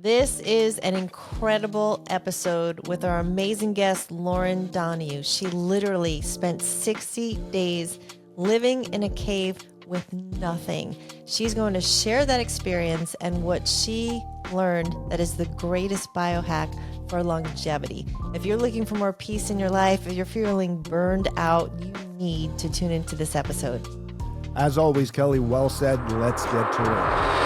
This is an incredible episode with our amazing guest, Lauren Donahue. She literally spent 60 days living in a cave with nothing. She's going to share that experience and what she learned that is the greatest biohack for longevity. If you're looking for more peace in your life, if you're feeling burned out, you need to tune into this episode. As always, Kelly, well said. Let's get to it.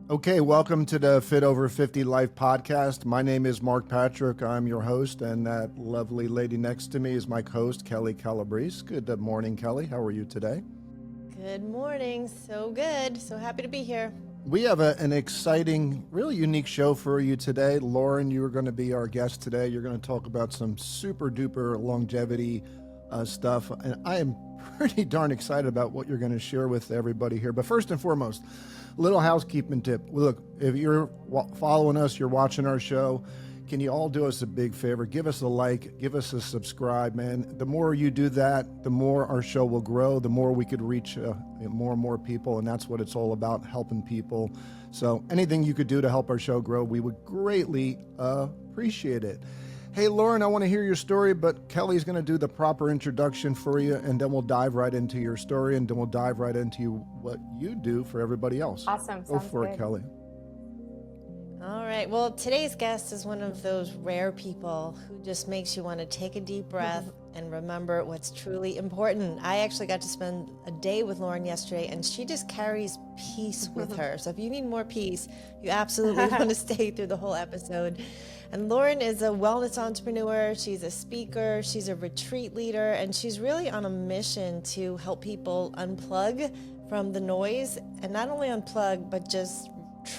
Okay, welcome to the Fit Over 50 Life podcast. My name is Mark Patrick. I'm your host, and that lovely lady next to me is my co-host, Kelly Calabrese. Good morning, Kelly. How are you today? Good morning. So good. So happy to be here. We have an exciting, really unique show for you today. Lauren, you are going to be our guest today. You're going to talk about some super duper longevity stuff, and I am pretty darn excited about what you're going to share with everybody here. But first and foremost, a little housekeeping tip. Look, if you're following us, you're watching our show, can you all do us a big favor? Give us a like, give us a subscribe, man. The more you do that, the more our show will grow, the more we could reach more and more people, and that's what it's all about, helping people. So anything you could do to help our show grow, we would greatly appreciate it. Hey, Lauren, I want to hear your story, but Kelly's going to do the proper introduction for you, and then we'll dive right into your story, and then we'll dive right into what you do for everybody else. Awesome. Go for it, Kelly. All right. Well, today's guest is one of those rare people who just makes you want to take a deep breath and remember what's truly important. I actually got to spend a day with Lauren yesterday, and she just carries peace with her. So if you need more peace, you absolutely want to stay through the whole episode. And Lauren is a wellness entrepreneur. She's a speaker. She's a retreat leader, and she's really on a mission to help people unplug from the noise, and not only unplug, but just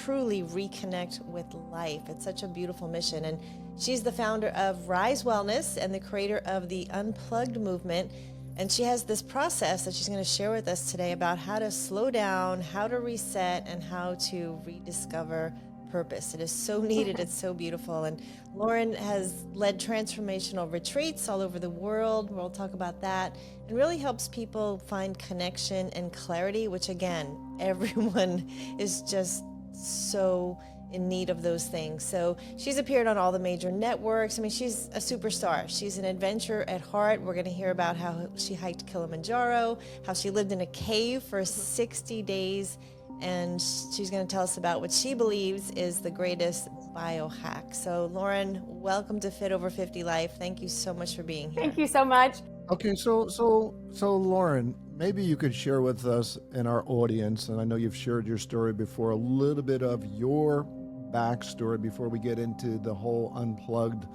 truly reconnect with life. It's such a beautiful mission. And she's the founder of Rise Wellness and the creator of the Unplugged movement. And she has this process that she's going to share with us today about how to slow down, how to reset, and how to rediscover purpose. It is so needed. It's so beautiful. And Lauren has led transformational retreats all over the world. We'll talk about that, and really helps people find connection and clarity, which again, everyone is just so in need of those things. So she's appeared on all the major networks. I mean, she's a superstar. She's an adventurer at heart. We're going to hear about how she hiked Kilimanjaro, how she lived in a cave for 60 days, and she's going to tell us about what she believes is the greatest biohack. So Lauren, welcome to Fit Over 50 Life. Thank you so much for being here. Thank you so much. Okay, so Lauren, maybe you could share with us and our audience, and I know you've shared your story before, a little bit of your backstory before we get into the whole unplugged.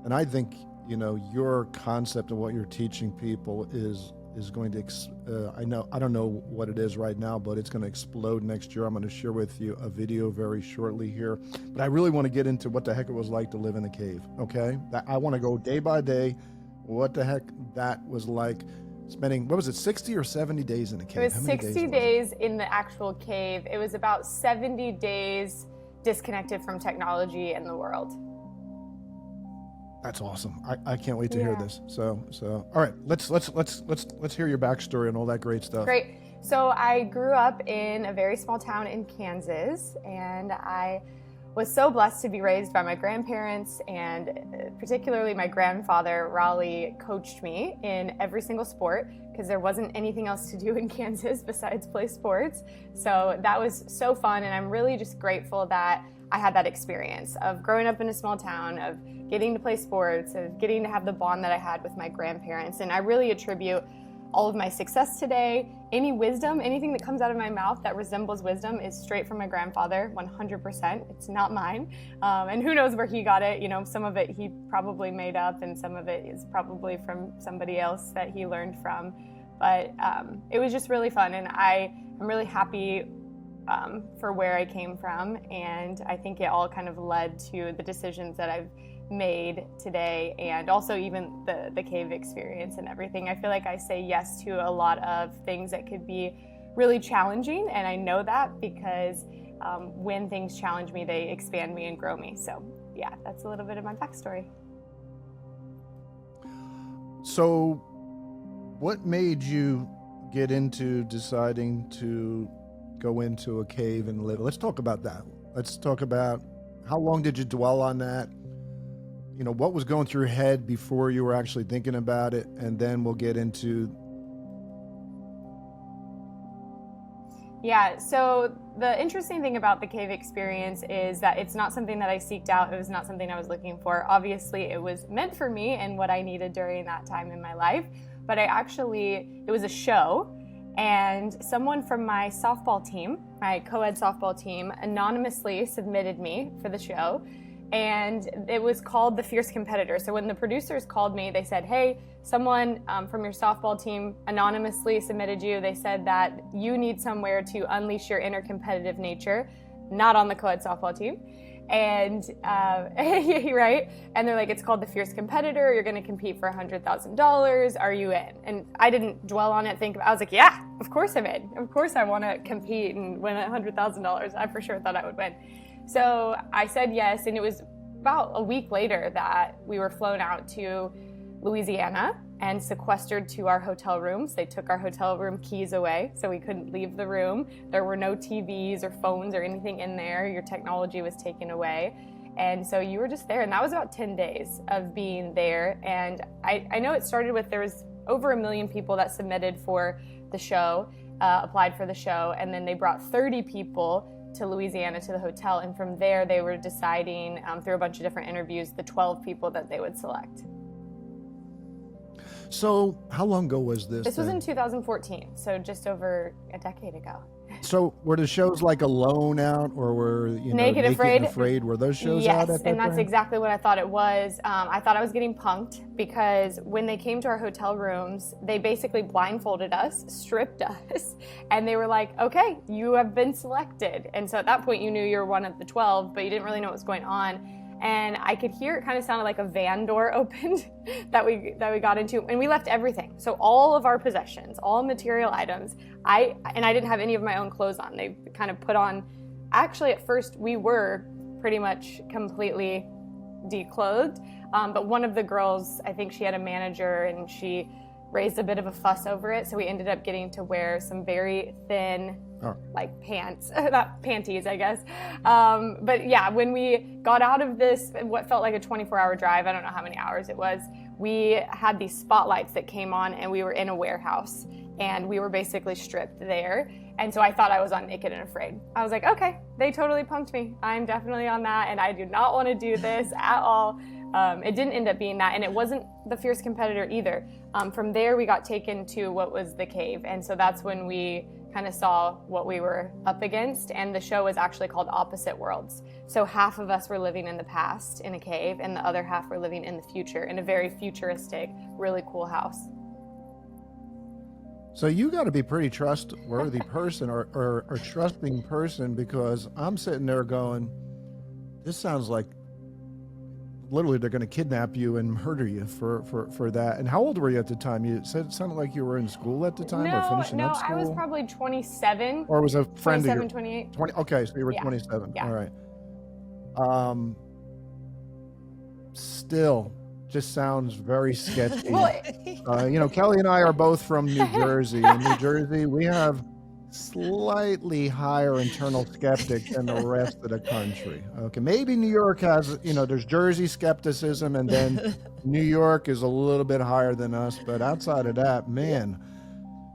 And I think, your concept of what you're teaching people is going to, I don't know what it is right now, but it's going to explode next year. I'm going to share with you a video very shortly here. But I really want to get into what the heck it was like to live in a cave, okay? I want to go day by day, what the heck that was like. Spending, 60 or 70 days in a cave? It was 60 days in the actual cave. It was about 70 days disconnected from technology and the world. That's awesome. I can't wait to hear this. So all right, let's hear your backstory and all that great stuff. Great. So I grew up in a very small town in Kansas, and I was so blessed to be raised by my grandparents, and particularly my grandfather. Raleigh coached me in every single sport because there wasn't anything else to do in Kansas besides play sports. So that was so fun, and I'm really just grateful that I had that experience of growing up in a small town, of getting to play sports, of getting to have the bond that I had with my grandparents. And I really attribute all of my success today, any wisdom, anything that comes out of my mouth that resembles wisdom is straight from my grandfather, 100%. It's not mine. And who knows where he got it. Some of it he probably made up, and some of it is probably from somebody else that he learned from. But it was just really fun, and I'm really happy for where I came from. And I think it all kind of led to the decisions that I've made today, and also even the cave experience and everything. I feel like I say yes to a lot of things that could be really challenging, and I know that because when things challenge me, they expand me and grow me. So yeah, that's a little bit of my backstory. So What made you get into deciding to go into a cave and live? Let's talk about that. Let's talk about how long did you dwell on that? You know, what was going through your head before you were actually thinking about it? And then we'll get into. Yeah, so the interesting thing about the cave experience is that it's not something that I seeked out. It was not something I was looking for. Obviously, it was meant for me and what I needed during that time in my life. But it was a show, and someone from my softball team, my co-ed softball team, anonymously submitted me for the show. And it was called The Fierce Competitor. So when the producers called me, they said, hey, someone from your softball team anonymously submitted you. They said that you need somewhere to unleash your inner competitive nature, not on the co-ed softball team. And, right? And they're like, it's called The Fierce Competitor. You're going to compete for $100,000. Are you in? And I didn't dwell on it. I was like, yeah, of course I'm in. Of course I want to compete and win $100,000. I for sure thought I would win. So I said yes, and it was about a week later that we were flown out to Louisiana and sequestered to our hotel rooms. They took our hotel room keys away, so we couldn't leave the room. There were no TVs or phones or anything in there. Your technology was taken away. And so you were just there, and that was about 10 days of being there. And I know it started with, there was over 1 million people that submitted for the show, applied for the show, and then they brought 30 people to Louisiana to the hotel, and from there they were deciding through a bunch of different interviews the 12 people that they would select. So how long ago was this? This was in 2014, so just over a decade ago. So were the shows like Alone out, or were Naked and Afraid? Afraid? Were those shows Yes, out at that and that's time? exactly what I thought it was. I thought I was getting punked because when they came to our hotel rooms, they basically blindfolded us, stripped us, and they were like, okay, you have been selected. And so at that point you knew you were one of the 12, but you didn't really know what was going on. And I could hear it kind of sounded like a van door opened that we got into, and we left everything. So all of our possessions, all material items, I didn't have any of my own clothes on. They kind of put on, actually at first we were pretty much completely declothed, but one of the girls, I think she had a manager and she raised a bit of a fuss over it, so we ended up getting to wear some very thin like pants, not panties, I guess. But yeah, when we got out of this, what felt like a 24-hour drive, I don't know how many hours it was, we had these spotlights that came on and we were in a warehouse and we were basically stripped there. And so I thought I was on Naked and Afraid. I was like, okay, they totally punked me. I'm definitely on that and I do not want to do this at all. It didn't end up being that, and it wasn't The Fierce Competitor either. From there, we got taken to what was the cave, and so that's when we kind of saw what we were up against, and the show was actually called Opposite Worlds. So half of us were living in the past in a cave, and the other half were living in the future in a very futuristic, really cool house. So you got to be pretty trustworthy person or trusting person, because I'm sitting there going, this sounds like literally they're going to kidnap you and murder you for that. And how old were you at the time? You said it sounded like you were in school at the time or finishing up school? No, I was probably 27. Or was a friend 27, of yours? 28. 20, okay, so you were Yeah. 27. Yeah. All right. Still just sounds very sketchy. Well, Kelly and I are both from New Jersey. In New Jersey, we have slightly higher internal skeptic than the rest of the country. Okay, maybe New York has, there's Jersey skepticism, and then New York is a little bit higher than us. But outside of that, man,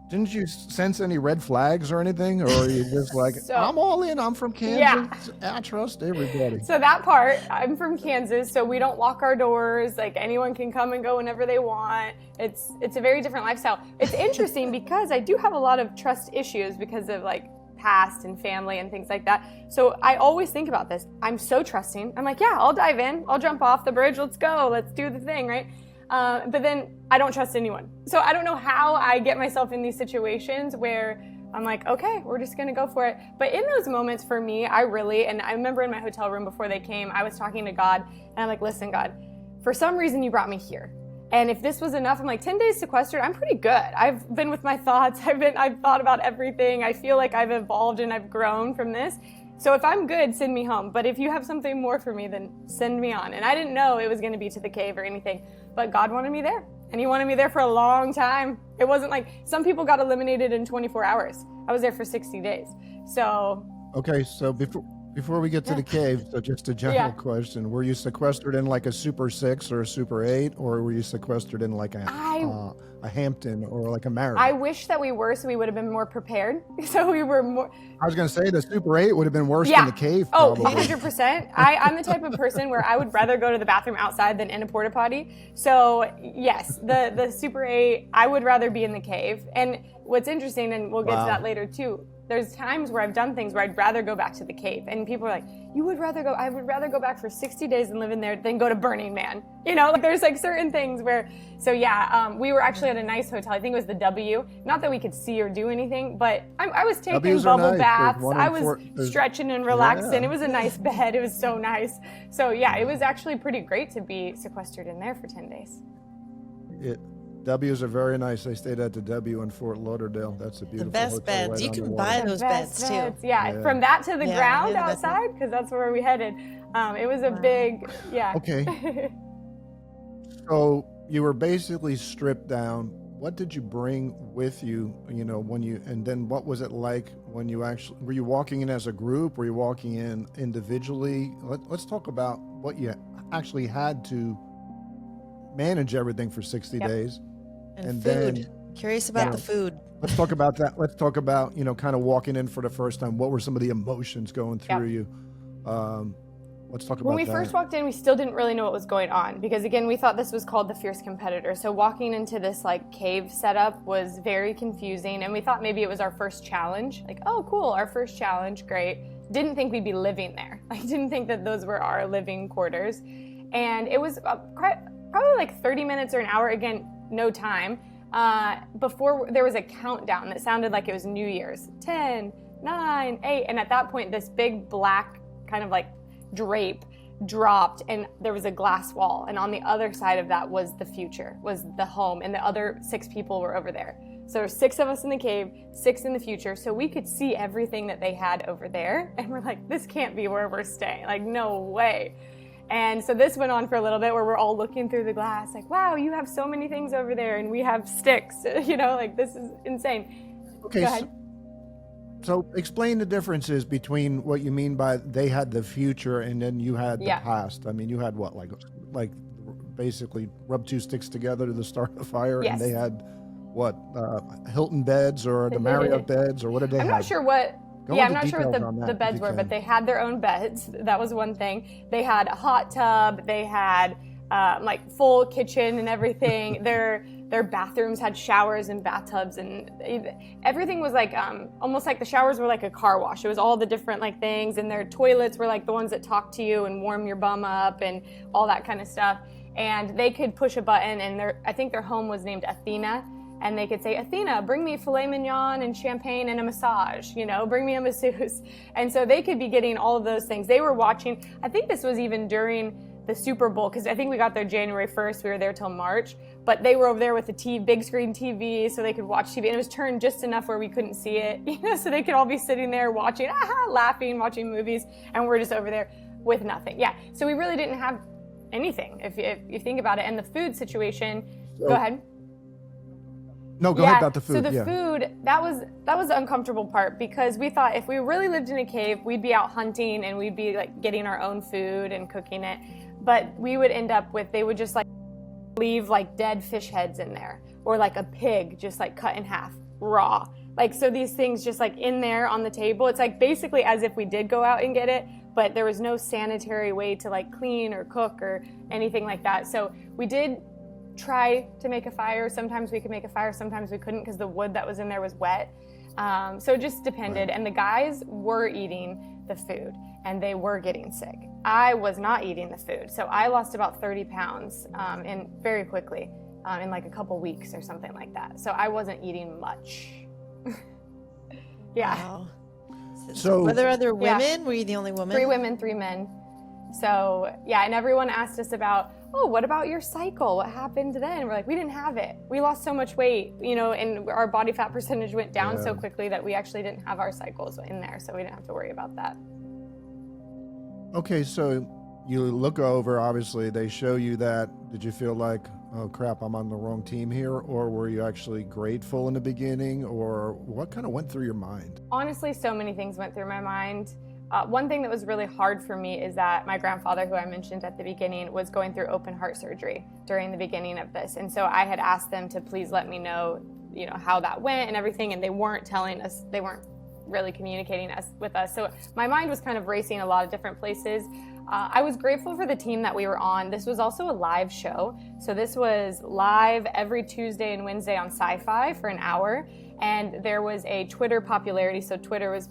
didn't you sense any red flags or anything? Or are you just like, I'm all in, I'm from Kansas, Yeah. I trust everybody. So that part, I'm from Kansas, so we don't lock our doors. Like anyone can come and go whenever they want. It's a very different lifestyle. It's interesting because I do have a lot of trust issues because of like past and family and things like that. So I always think about this. I'm so trusting. I'm like, yeah, I'll dive in. I'll jump off the bridge. Let's go. Let's do the thing, right? But then I don't trust anyone. So I don't know how I get myself in these situations where I'm like, okay, we're just going to go for it. But in those moments for me, and I remember in my hotel room before they came, I was talking to God and I'm like, listen, God, for some reason you brought me here. And if this was enough, I'm like, 10 days sequestered, I'm pretty good. I've been with my thoughts. I've thought about everything. I feel like I've evolved and I've grown from this. So if I'm good, send me home. But if you have something more for me, then send me on. And I didn't know it was going to be to the cave or anything, but God wanted me there. And he wanted me there for a long time. It wasn't like some people got eliminated in 24 hours. I was there for 60 days. So. Okay, so before we get to the cave, so just a general question: were you sequestered in like a Super 6 or a Super 8, or were you sequestered in like a Hampton or like a Marriott? I wish that we were, so we would have been more prepared. So we were more. I was going to say the Super 8 would have been worse than the cave. Probably. 100%. I'm the type of person where I would rather go to the bathroom outside than in a porta potty. So yes, the Super 8, I would rather be in the cave. And what's interesting, and we'll get to that later too, there's times where I've done things where I'd rather go back to the cave. And people are like, I would rather go back for 60 days and live in there than go to Burning Man. You know, like there's like certain things where, so yeah, we were actually at a nice hotel. I think it was the W. Not that we could see or do anything, but I was taking W's bubble nice. baths. I was stretching and relaxing. It was a nice bed. It was so nice. So yeah, it was actually pretty great to be sequestered in there for 10 days. W's are very nice. I stayed at the W in Fort Lauderdale. That's a beautiful The best hotel beds. right You on can the buy water. those beds too. Yeah, from that to the ground they're the best outside, because that's where we headed. It was a big, Okay. So you were basically stripped down. What did you bring with you, and then what was it like when you actually, were you walking in as a group? Were you walking in individually? Let's talk about what you actually had to manage everything for 60 days. And food. Then, Curious about the food. Let's talk about that. Let's talk about, kind of walking in for the first time. What were some of the emotions going through you? Let's talk about that. When we first walked in, we still didn't really know what was going on because, again, we thought this was called the Fierce Competitor. So walking into this like cave setup was very confusing, and we thought maybe it was our first challenge. Like, oh, cool, our first challenge, great. Didn't think we'd be living there. I didn't think that those were our living quarters. And it was probably like 30 minutes or an hour, again, no time, before there was a countdown that sounded like it was New Year's. 10, 9, 8, and at that point, this big black kind of like drape dropped, and there was a glass wall, and on the other side of that was the future, was the home, and the other 6 people were over there. So there were 6 of us in the cave, 6 in the future, so we could see everything that they had over there, and we're like, this can't be where we're staying, like, no way. And so this went on for a little bit where we're all looking through the glass, like, wow, you have so many things over there, and we have sticks, like, this is insane. Okay, Go ahead. So explain the differences between what you mean by they had the future and then you had the past. I mean, you had what, like basically rub 2 sticks together to start a fire, Yes. and they had what, Hilton beds or the Marriott beds, or what did they have? I'm not sure what the the beds were, but they had their own beds. That was one thing. They had a hot tub. They had like full kitchen and everything. Their bathrooms had showers and bathtubs, and everything was like almost like the showers were like a car wash. It was all the different like things, and their toilets were like the ones that talk to you and warm your bum up and all that kind of stuff. And they could push a button, and I think their home was named Athena. And they could say, Athena, bring me filet mignon and champagne and a massage, bring me a masseuse. And so they could be getting all of those things. They were watching, I think this was even during the Super Bowl, because I think we got there January 1st, we were there till March, but they were over there with the big screen TV so they could watch TV, and it was turned just enough where we couldn't see it, so they could all be sitting there watching, laughing, watching movies, and we're just over there with nothing. Yeah, so we really didn't have anything, if you think about it. And the food situation, go ahead. No, go ahead about the food. So the food, that was the uncomfortable part, because we thought if we really lived in a cave, we'd be out hunting and we'd be like getting our own food and cooking it. But we would end up with, they would just like leave like dead fish heads in there, or like a pig just like cut in half, raw. Like, so these things just like in there on the table. It's like basically as if we did go out and get it, but there was no sanitary way to like clean or cook or anything like that. So we did try to make a fire. Sometimes we could make a fire, sometimes we couldn't, because the wood that was in there was wet. So it just depended. And the guys were eating the food and they were getting sick. I was not eating the food. So I lost about 30 pounds very quickly in like a couple weeks or something like that. So I wasn't eating much. Yeah. Wow. So were there other women? Were you the only woman? 3 women, 3 men. So yeah, and everyone asked us about, oh, what about your cycle? What happened then? We're like, we didn't have it. We lost so much weight, and our body fat percentage went down so quickly that we actually didn't have our cycles in there. So we didn't have to worry about that. Okay, so you look over, obviously they show you that. Did you feel like, oh crap, I'm on the wrong team here? Or were you actually grateful in the beginning? Or what kind of went through your mind? Honestly, so many things went through my mind. One thing that was really hard for me is that my grandfather, who I mentioned at the beginning, was going through open heart surgery during the beginning of this. And so I had asked them to please let me know, how that went and everything. And they weren't telling us, they weren't really communicating with us. So my mind was kind of racing a lot of different places. I was grateful for the team that we were on. This was also a live show. So this was live every Tuesday and Wednesday on Sci-Fi for an hour. And there was a Twitter popularity. So Twitter was,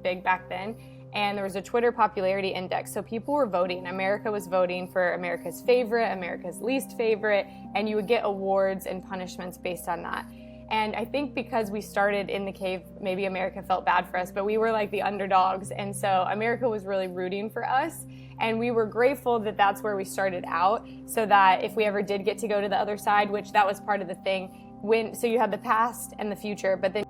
big back then. And there was a Twitter popularity index. So people were voting. America was voting for America's favorite, America's least favorite, and you would get awards and punishments based on that. And I think because we started in the cave, maybe America felt bad for us, but we were like the underdogs. And so America was really rooting for us. And we were grateful that that's where we started out, so that if we ever did get to go to the other side, which that was part of the thing, so you had the past and the future, but then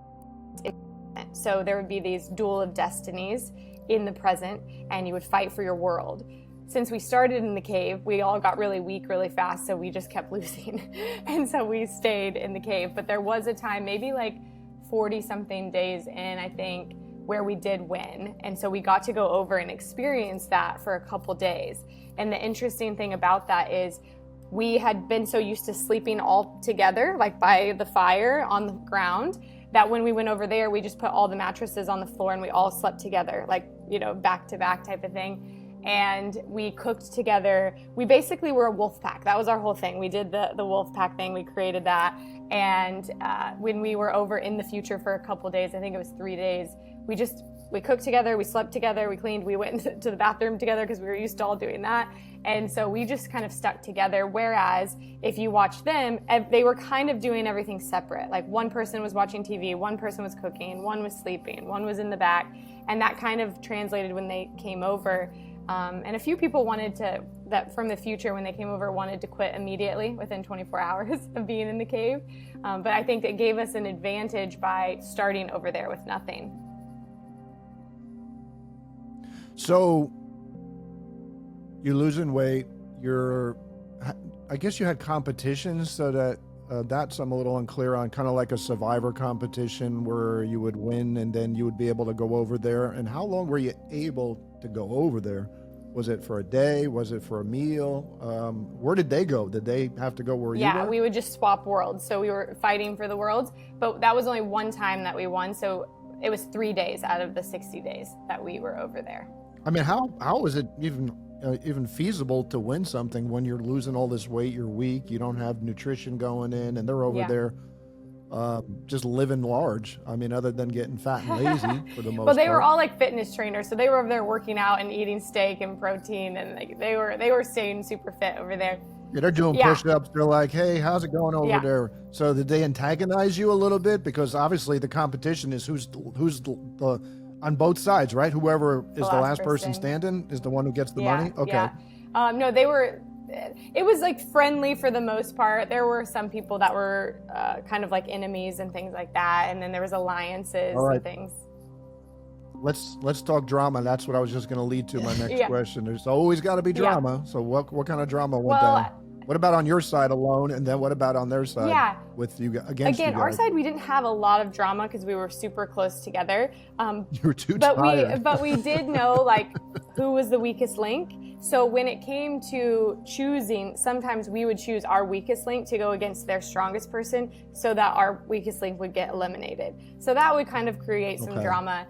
so there would be these duel of destinies in the present, and you would fight for your world. Since we started in the cave, we all got really weak really fast, so we just kept losing. And so we stayed in the cave. But there was a time, maybe like 40-something days in, I think, where we did win. And so we got to go over and experience that for a couple days. And the interesting thing about that is we had been so used to sleeping all together, like by the fire on the ground, that when we went over there, we just put all the mattresses on the floor and we all slept together, like, back to back type of thing. And we cooked together. We basically were a wolf pack. That was our whole thing. We did the wolf pack thing. We created that. And when we were over in the future for a couple days, I think it was 3 days, we cooked together, we slept together, we cleaned, we went to the bathroom together because we were used to all doing that. And so we just kind of stuck together. Whereas if you watch them, they were kind of doing everything separate. Like one person was watching TV, one person was cooking, one was sleeping, one was in the back. And that kind of translated when they came over. And a few people that from the future when they came over wanted to quit immediately within 24 hours of being in the cave. But I think it gave us an advantage by starting over there with nothing. So you're losing weight. I guess you had competitions, so that's I'm a little unclear on, kind of like a survivor competition where you would win and then you would be able to go over there. And how long were you able to go over there? Was it for a day? Was it for a meal? Where did they go? Did they have to go where you were? Yeah, we would just swap worlds. So we were fighting for the worlds, but that was only one time that we won. So it was 3 days out of the 60 days that we were over there. I mean, how is it even feasible to win something when you're losing all this weight, you're weak, you don't have nutrition going in, and they're over there just living large? I mean, other than getting fat and lazy for the most part. Well, they were all like fitness trainers, so they were over there working out and eating steak and protein, and like they were staying super fit over there. Yeah, they're doing push-ups. They're like, hey, how's it going over there? So did they antagonize you a little bit? Because obviously the competition is who's the on both sides, right? Whoever is the last person standing is the one who gets the money? Okay. Yeah. No, it was like friendly for the most part. There were some people that were kind of like enemies and things like that. And then there was alliances and things. Let's talk drama. That's what I was just going to lead to my next question. There's always got to be drama. So what kind of drama went down? What about on your side alone, and then what about on their side with you against you guys? Our side, we didn't have a lot of drama because we were super close together. You were too tired. But we did know like who was the weakest link. So when it came to choosing, sometimes we would choose our weakest link to go against their strongest person so that our weakest link would get eliminated. So that would kind of create some drama.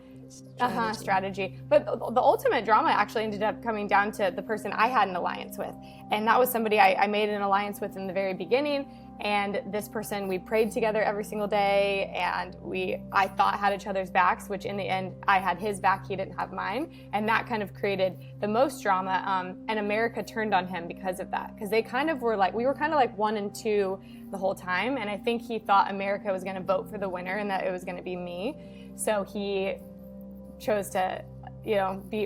Strategy. But the ultimate drama actually ended up coming down to the person I had an alliance with. And that was somebody I made an alliance with in the very beginning. And this person, we prayed together every single day, and I thought had each other's backs, which in the end, I had his back, he didn't have mine. And that kind of created the most drama. And America turned on him because of that. Because they kind of were like, we were kind of like 1 and 2 the whole time. And I think he thought America was going to vote for the winner and that it was going to be me. So he chose to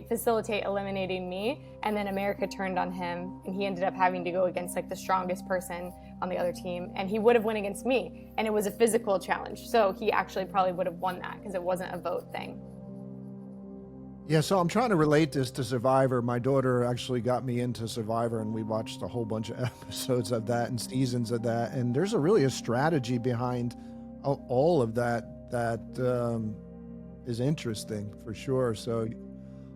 facilitate eliminating me, and then America turned on him, and he ended up having to go against like the strongest person on the other team, and he would have won against me, and it was a physical challenge, so he actually probably would have won that because it wasn't a vote thing. Yeah, so I'm trying to relate this to Survivor. My daughter actually got me into Survivor, and we watched a whole bunch of episodes of that and seasons of that. And there's really a strategy behind all of that is interesting for sure. So,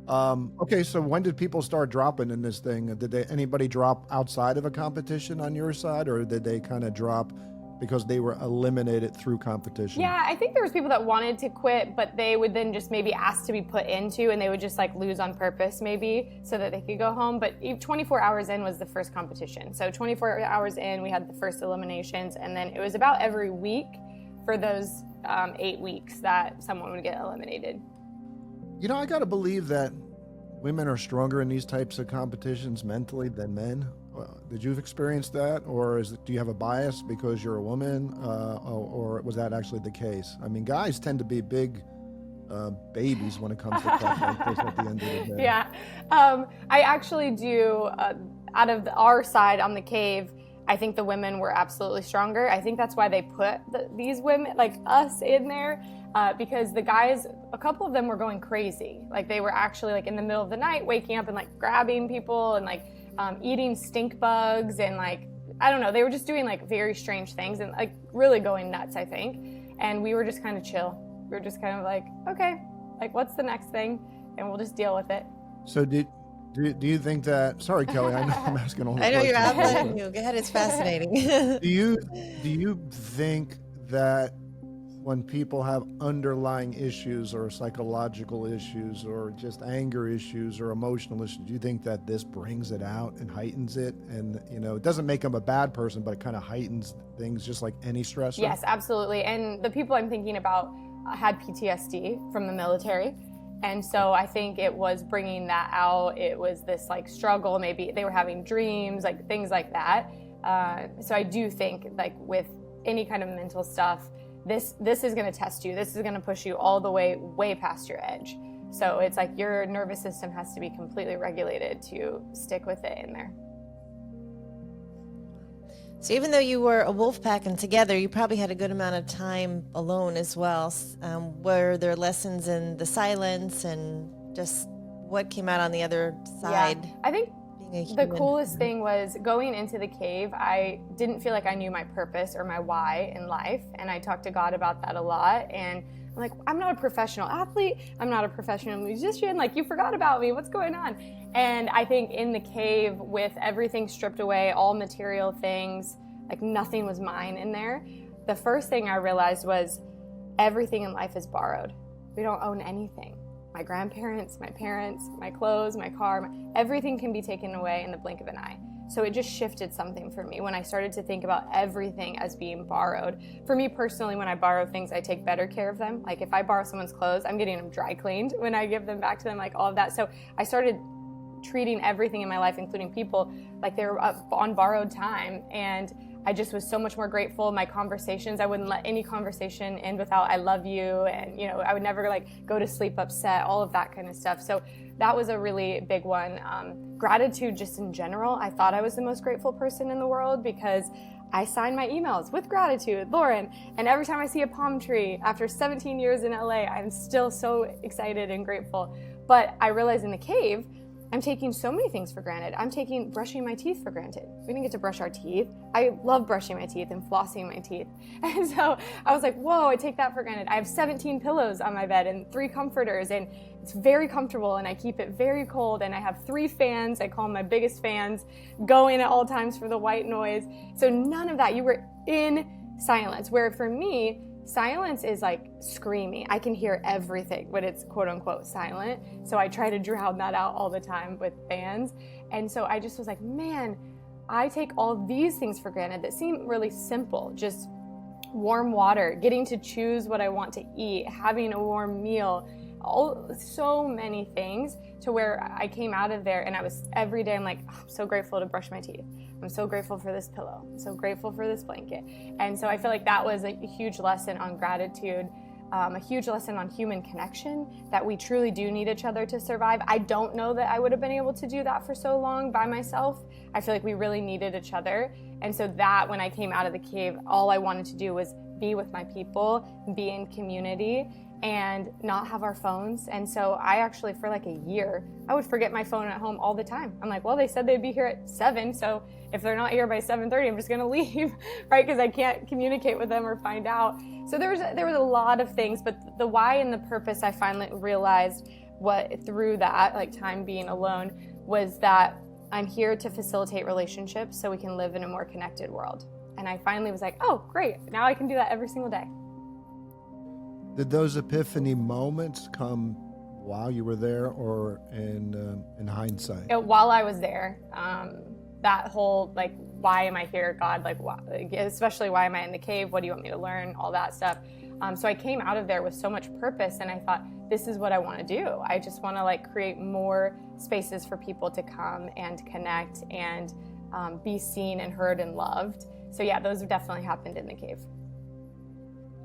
okay, so when did people start dropping in this thing? Did anybody drop outside of a competition on your side, or did they kind of drop because they were eliminated through competition? Yeah, I think there was people that wanted to quit, but they would then just maybe ask to be put into, and they would just like lose on purpose maybe so that they could go home. But 24 hours in was the first competition. So 24 hours in, we had the first eliminations, and then it was about every week for those 8 weeks that someone would get eliminated. You know, I got to believe that women are stronger in these types of competitions mentally than men. Did you experience that, or do you have a bias because you're a woman, or was that actually the case? I mean, guys tend to be big babies when it comes to stuff like this at the end of the day. Yeah, I actually do. Out of our side on the cave, I think the women were absolutely stronger. I think that's why they put these women, like us, in there, because the guys, a couple of them were going crazy. Like they were actually like in the middle of the night, waking up and like grabbing people and like eating stink bugs and like, I don't know, they were just doing like very strange things and like really going nuts, I think. And we were just kind of chill. We were just kind of like, okay, like what's the next thing? And we'll just deal with it. So do you think that, sorry, Kelly, I know I'm asking all the I know you're questions. outlining you. Go ahead, it's fascinating. Do you think that when people have underlying issues or psychological issues or just anger issues or emotional issues, do you think that this brings it out and heightens it? And, you know, it doesn't make them a bad person, but it kind of heightens things just like any stressor? Yes, absolutely. And the people I'm thinking about had PTSD from the military. And so I think it was bringing that out. It was this like struggle. Maybe they were having dreams, like things like that. So I do think like with any kind of mental stuff, this is going to test you. This is going to push you all the way past your edge. So it's like your nervous system has to be completely regulated to stick with it in there. So even though you were a wolf pack and together, you probably had a good amount of time alone as well. Were there lessons in the silence and just what came out on the other side? Yeah, I think being a the human? coolest thing was going into the cave. I didn't feel like I knew my purpose or my why in life, and I talked to God about that a lot. And I'm like, I'm not a professional athlete. I'm not a professional musician. Like, you forgot about me. What's going on? And I think in the cave, with everything stripped away, all material things, like nothing was mine in there, the first thing I realized was everything in life is borrowed. We don't own anything. My grandparents, my parents, my clothes, my car, everything can be taken away in the blink of an eye. So it just shifted something for me when I started to think about everything as being borrowed. For me personally, when I borrow things, I take better care of them. Like if I borrow someone's clothes, I'm getting them dry cleaned when I give them back to them, like all of that. So I started treating everything in my life, including people, like they were on borrowed time. And I just was so much more grateful. My conversations, I wouldn't let any conversation end without I love you. And, you know, I would never like go to sleep upset, all of that kind of stuff. So that was a really big one. Gratitude just in general. I thought I was the most grateful person in the world because I sign my emails with gratitude, Lauren. And every time I see a palm tree after 17 years in LA, I'm still so excited and grateful. But I realized in the cave, I'm taking so many things for granted. I'm taking brushing my teeth for granted. We didn't get to brush our teeth. I love brushing my teeth and flossing my teeth. And so I was like, whoa, I take that for granted. I have 17 pillows on my bed and 3 comforters, and it's very comfortable, and I keep it very cold, and I have 3 fans, I call them my biggest fans, going at all times for the white noise. So none of that, you were in silence, where for me, silence is like screaming. I can hear everything when it's quote unquote silent. So I try to drown that out all the time with fans. And so I just was like, man, I take all these things for granted that seem really simple. Just warm water, getting to choose what I want to eat, having a warm meal, so many things, to where I came out of there and I was every day, I'm like, oh, I'm so grateful to brush my teeth. I'm so grateful for this pillow. I'm so grateful for this blanket. And so I feel like that was a huge lesson on gratitude, a huge lesson on human connection, that we truly do need each other to survive. I don't know that I would have been able to do that for so long by myself. I feel like we really needed each other. And so that when I came out of the cave, all I wanted to do was be with my people, be in community, and not have our phones. And so I actually, for like a year, I would forget my phone at home all the time. I'm like, well, they said they'd be here at 7, so if they're not here by 7:30, I'm just gonna leave, right? Because I can't communicate with them or find out. So there was a lot of things, but the why and the purpose, I finally realized through that, like time being alone, was that I'm here to facilitate relationships so we can live in a more connected world. And I finally was like, oh, great, now I can do that every single day. Did those epiphany moments come while you were there or in hindsight? While I was there, that whole, like, why am I here, God? Like, why, especially why am I in the cave? What do you want me to learn? All that stuff. So I came out of there with so much purpose, and I thought, this is what I want to do. I just want to like create more spaces for people to come and connect and be seen and heard and loved. So yeah, those definitely happened in the cave.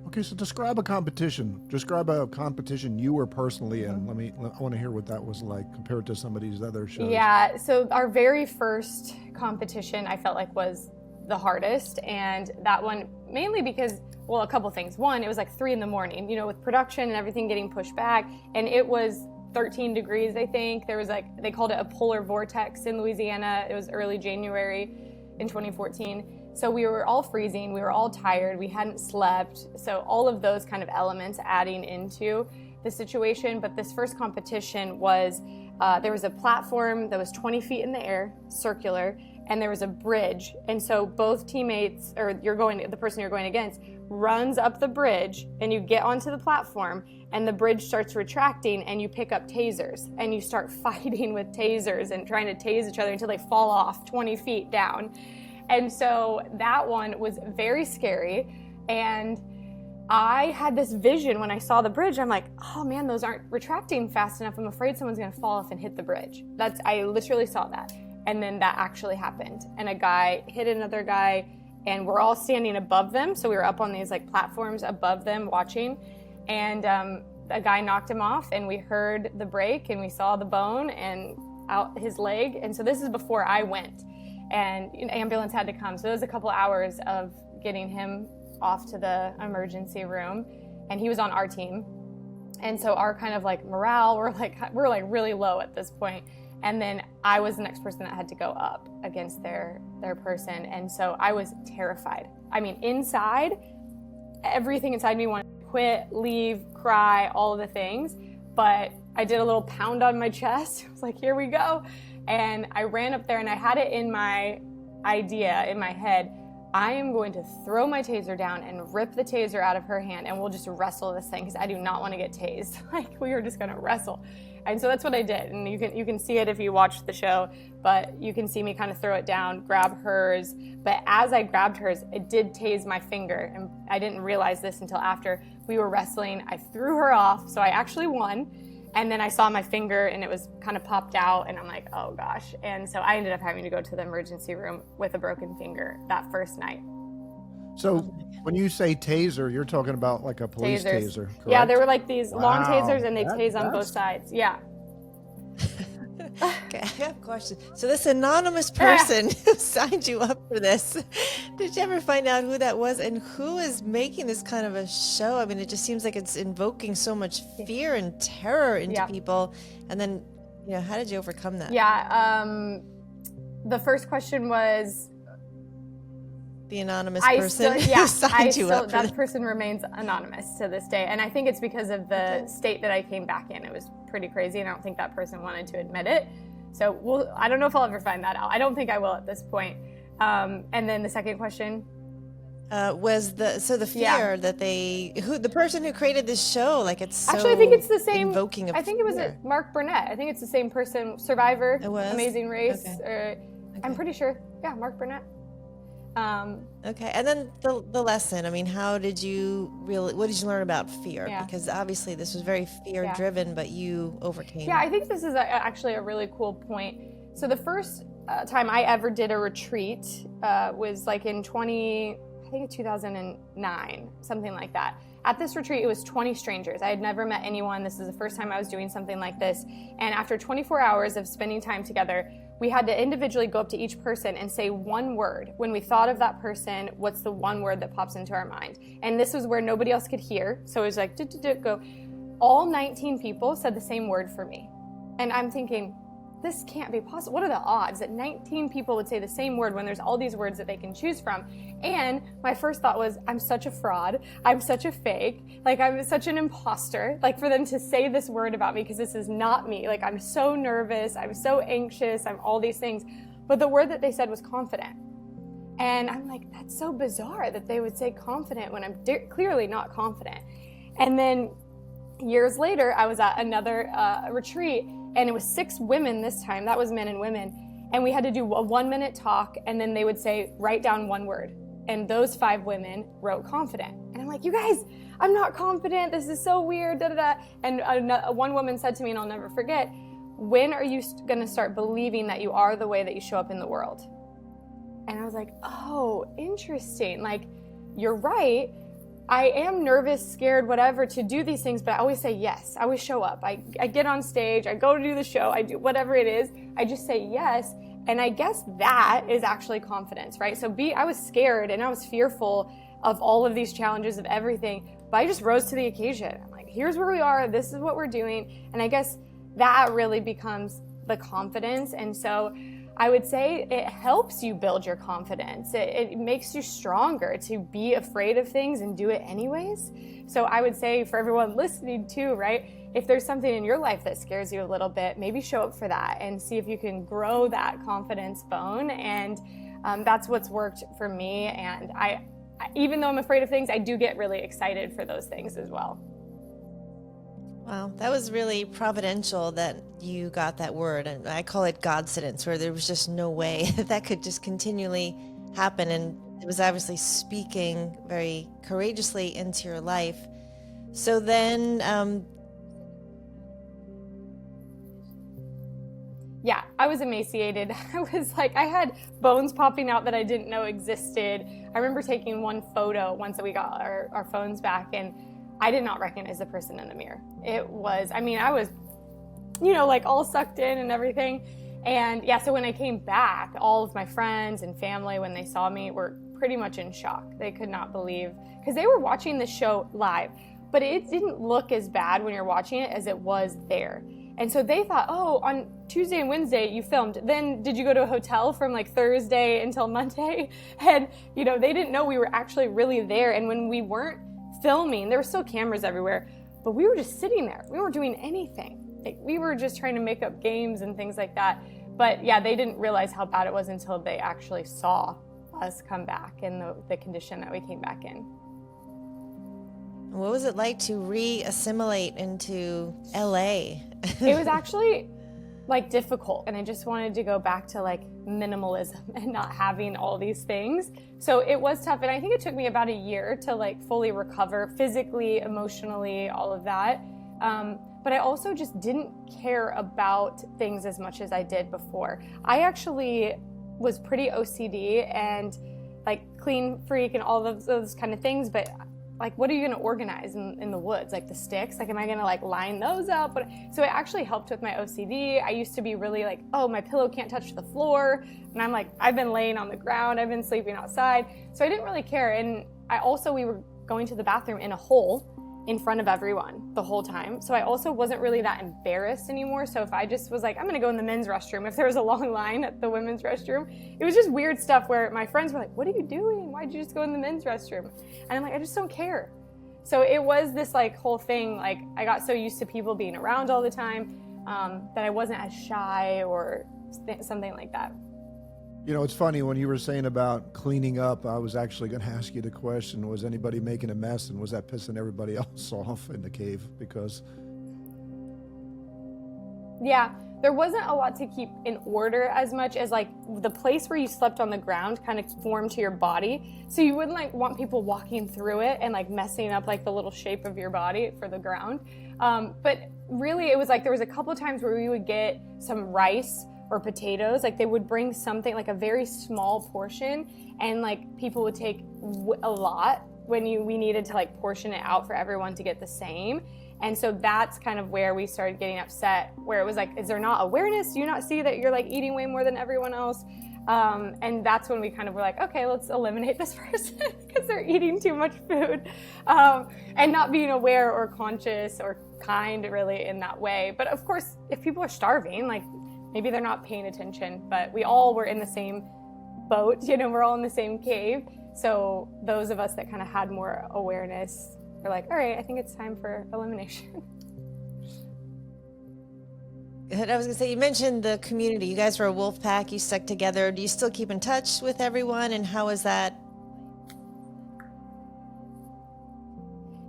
Okay, so describe a competition. Describe a competition you were personally in. I want to hear what that was like compared to some of these other shows. Yeah, so our very first competition I felt like was the hardest, and that one mainly because, well, a couple things. One, it was like 3 a.m, with production and everything getting pushed back, and it was 13 degrees, I think. There was they called it a polar vortex in Louisiana. It was early January in 2014. So we were all freezing, we were all tired, we hadn't slept. So all of those kind of elements adding into the situation. But this first competition was, there was a platform that was 20 feet in the air, circular, and there was a bridge. And so both teammates, or the person you're going against, runs up the bridge, and you get onto the platform, and the bridge starts retracting, and you pick up tasers, and you start fighting with tasers and trying to tase each other until they fall off 20 feet down. And so that one was very scary. And I had this vision when I saw the bridge. I'm like, oh man, those aren't retracting fast enough. I'm afraid someone's gonna fall off and hit the bridge. I literally saw that. And then that actually happened. And a guy hit another guy, and we're all standing above them. So we were up on these platforms above them watching. And a guy knocked him off, and we heard the break, and we saw the bone and out his leg. And so this is before I went. And an ambulance had to come. So it was a couple hours of getting him off to the emergency room, and he was on our team. And so our kind of morale, we're really low at this point. And then I was the next person that had to go up against their person. And so I was terrified. I mean, inside, everything inside me wanted to quit, leave, cry, all of the things. But I did a little pound on my chest. I was like, here we go. And I ran up there, and I had it in my head, I am going to throw my taser down and rip the taser out of her hand, and we'll just wrestle this thing, because I do not want to get tased. We were just going to wrestle. And so that's what I did. And you can see it if you watch the show, but you can see me kind of throw it down, grab hers. But as I grabbed hers, it did tase my finger. And I didn't realize this until after we were wrestling. I threw her off, so I actually won. And then I saw my finger, and it was kind of popped out, and I'm like, oh gosh. And so I ended up having to go to the emergency room with a broken finger that first night. So when you say taser, you're talking about like a police taser, correct? Yeah, they were these long tasers, and they tase on that's- both sides. Yeah. Okay, I have a question. So this anonymous person who signed you up for this, did you ever find out who that was, and who is making this kind of a show? I mean, it just seems like it's invoking so much fear and terror into people. And then, how did you overcome that? Yeah. The first question was, the anonymous person who signed you up for that person remains anonymous to this day. And I think it's because of the state that I came back in. It was pretty crazy, and I don't think that person wanted to admit it. So I don't know if I'll ever find that out. I don't think I will at this point. And then the second question was the fear that the person who created this show, it's so actually, I think it's the same. Invoking of I think it was Mark Burnett. I think it's the same person. Survivor, it was? Amazing Race. Okay. I'm pretty sure. Yeah, Mark Burnett. Okay, and then the lesson. I mean, what did you learn about fear? Yeah. Because obviously this was very fear driven, but you overcame. Yeah, I think this is actually a really cool point. So the first time I ever did a retreat was in 2009, something like that. At this retreat, it was 20 strangers. I had never met anyone. This is the first time I was doing something like this. And after 24 hours of spending time together, we had to individually go up to each person and say one word. When we thought of that person, what's the one word that pops into our mind? And this was where nobody else could hear. So it was like, go. All 19 people said the same word for me. And I'm thinking, this can't be possible. What are the odds that 19 people would say the same word when there's all these words that they can choose from? And my first thought was, I'm such a fraud. I'm such a fake. Like, I'm such an imposter. Like, for them to say this word about me, because this is not me. Like, I'm so nervous. I'm so anxious. I'm all these things. But the word that they said was confident. And I'm like, that's so bizarre that they would say confident when I'm clearly not confident. And then years later, I was at another retreat, and it was 6 women this time. That was men and women. And we had to do a 1-minute talk, and then they would say, write down one word. And those 5 women wrote confident. And I'm like, you guys, I'm not confident. This is so weird, da da da. And one woman said to me, and I'll never forget, when are you going to start believing that you are the way that you show up in the world? And I was like, oh, interesting. Like, you're right. I am nervous, scared, whatever, to do these things, but I always say yes. I always show up. I get on stage, I go to do the show, I do whatever it is. I just say yes. And I guess that is actually confidence, right? So I was scared and I was fearful of all of these challenges, of everything, but I just rose to the occasion. I'm like, here's where we are, this is what we're doing. And I guess that really becomes the confidence. And so I would say it helps you build your confidence. It makes you stronger to be afraid of things and do it anyways. So I would say for everyone listening too, right? If there's something in your life that scares you a little bit, maybe show up for that and see if you can grow that confidence bone. And that's what's worked for me. And I, even though I'm afraid of things, I do get really excited for those things as well. Wow, that was really providential that you got that word. And I call it Godsidence, where there was just no way that could just continually happen. And it was obviously speaking very courageously into your life. So then, yeah, I was emaciated. I was like, I had bones popping out that I didn't know existed. I remember taking one photo once that we got our phones back, and I did not recognize the person in the mirror. It was, I was, like all sucked in and everything. And yeah, so when I came back, all of my friends and family, when they saw me, were pretty much in shock. They could not believe, because they were watching the show live, but it didn't look as bad when you're watching it as it was there. And so they thought, oh, on Tuesday and Wednesday you filmed. Then did you go to a hotel from like Thursday until Monday? And, they didn't know we were actually really there. And when we weren't filming, there were still cameras everywhere, but we were just sitting there. We weren't doing anything. Like, we were just trying to make up games and things like that. But yeah, they didn't realize how bad it was until they actually saw us come back in the condition that we came back in. what was it like to re-assimilate into LA? It was actually difficult, and I just wanted to go back to minimalism and not having all these things. So it was tough, and I think it took me about a year to fully recover physically, emotionally, all of that. But I also just didn't care about things as much as I did before. I actually was pretty OCD and clean freak and all of those kind of things, but what are you going to organize in the woods? The sticks? Am I going to line those up? So it actually helped with my OCD. I used to be really oh, my pillow can't touch the floor. And I'm I've been laying on the ground. I've been sleeping outside. So I didn't really care. And we were going to the bathroom in a hole in front of everyone the whole time. So I also wasn't really that embarrassed anymore. So if I just was I'm going to go in the men's restroom, if there was a long line at the women's restroom, it was just weird stuff where my friends were what are you doing? Why'd you just go in the men's restroom? And I'm I just don't care. So it was this whole thing. I got so used to people being around all the time that I wasn't as shy or something like that. It's funny when you were saying about cleaning up, I was actually going to ask you the question, was anybody making a mess, and was that pissing everybody else off in the cave? Because yeah, there wasn't a lot to keep in order as much as the place where you slept on the ground kind of formed to your body. So you wouldn't want people walking through it and messing up the little shape of your body for the ground. But really it was there was a couple of times where we would get some rice or potatoes. They would bring something a very small portion, and people would take a lot we needed to like portion it out for everyone to get the same. And so that's kind of where we started getting upset, where it was like, is there not awareness? Do you not see that you're like eating way more than everyone else? And that's when we kind of were like, okay, let's eliminate this person because they're eating too much food, and not being aware or conscious or kind really in that way. But of course, if people are starving, like maybe they're not paying attention, but we all were in the same boat, we're all in the same cave. So those of us that kind of had more awareness were like, all right, I think it's time for elimination. I was gonna say, you mentioned the community. You guys were a wolf pack, you stuck together. Do you still keep in touch with everyone, and how is that?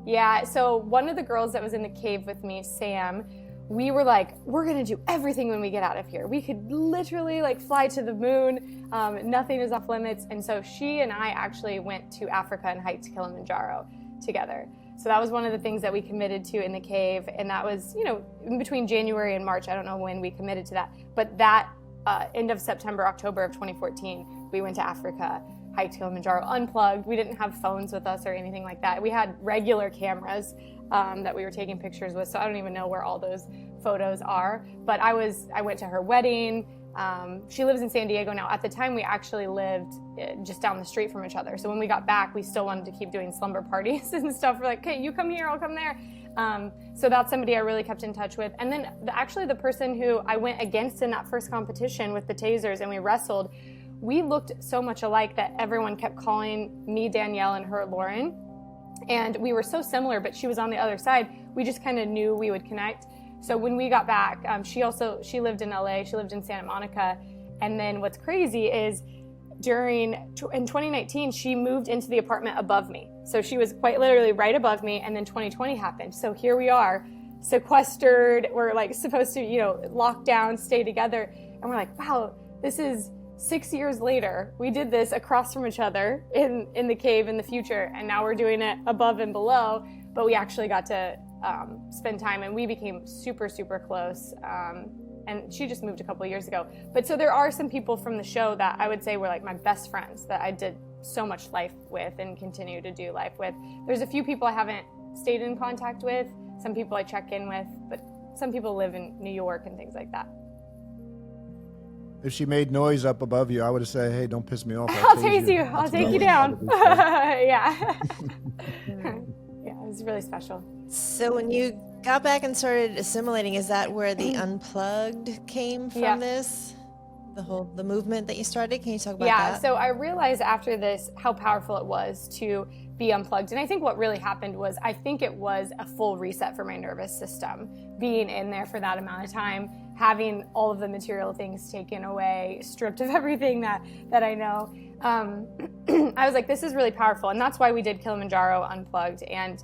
Yeah, so one of the girls that was in the cave with me, Sam, we were like, we're gonna do everything when we get out of here. We could literally like fly to the moon. Nothing is off limits. And so she and I actually went to Africa and hiked Kilimanjaro together. So that was one of the things that we committed to in the cave. And that was, in between January and March. I don't know when we committed to that. But that end of September, October of 2014, we went to Africa, hiked Kilimanjaro unplugged. We didn't have phones with us or anything like that. We had regular cameras that we were taking pictures with. So I don't even know where all those photos are. But I went to her wedding. She lives in San Diego now. At the time, we actually lived just down the street from each other. So when we got back, we still wanted to keep doing slumber parties and stuff. We're like, okay, you come here, I'll come there. So that's somebody I really kept in touch with. And then actually the person who I went against in that first competition with the tasers and we wrestled, we looked so much alike that everyone kept calling me Danielle and her Lauren. And we were so similar, but she was on the other side. We just kind of knew we would connect. So when we got back, she lived in LA, she lived in Santa Monica. And then what's crazy is in 2019, she moved into the apartment above me. So she was quite literally right above me. And then 2020 happened. So here we are, sequestered. We're like supposed to, lock down, stay together. And we're like, wow, this is 6 years later. We did this across from each other in the cave in the future. And now we're doing it above and below. But we actually got to spend time, and we became super, super close. And she just moved a couple of years ago. But so there are some people from the show that I would say were like my best friends that I did so much life with and continue to do life with. There's a few people I haven't stayed in contact with, some people I check in with, but some people live in New York and things like that. If she made noise up above you, I would have said, hey, don't piss me off. I'll tase you. I'll take you down. Yeah. Yeah, it was really special. So when you got back and started assimilating, is that where the unplugged came from? This, the movement that you started? Can you talk about that? Yeah, so I realized after this how powerful it was to be unplugged. And I think what really happened was, I think it was a full reset for my nervous system, being in there for that amount of time, having all of the material things taken away, stripped of everything that I know. I was like, this is really powerful. And that's why we did Kilimanjaro unplugged and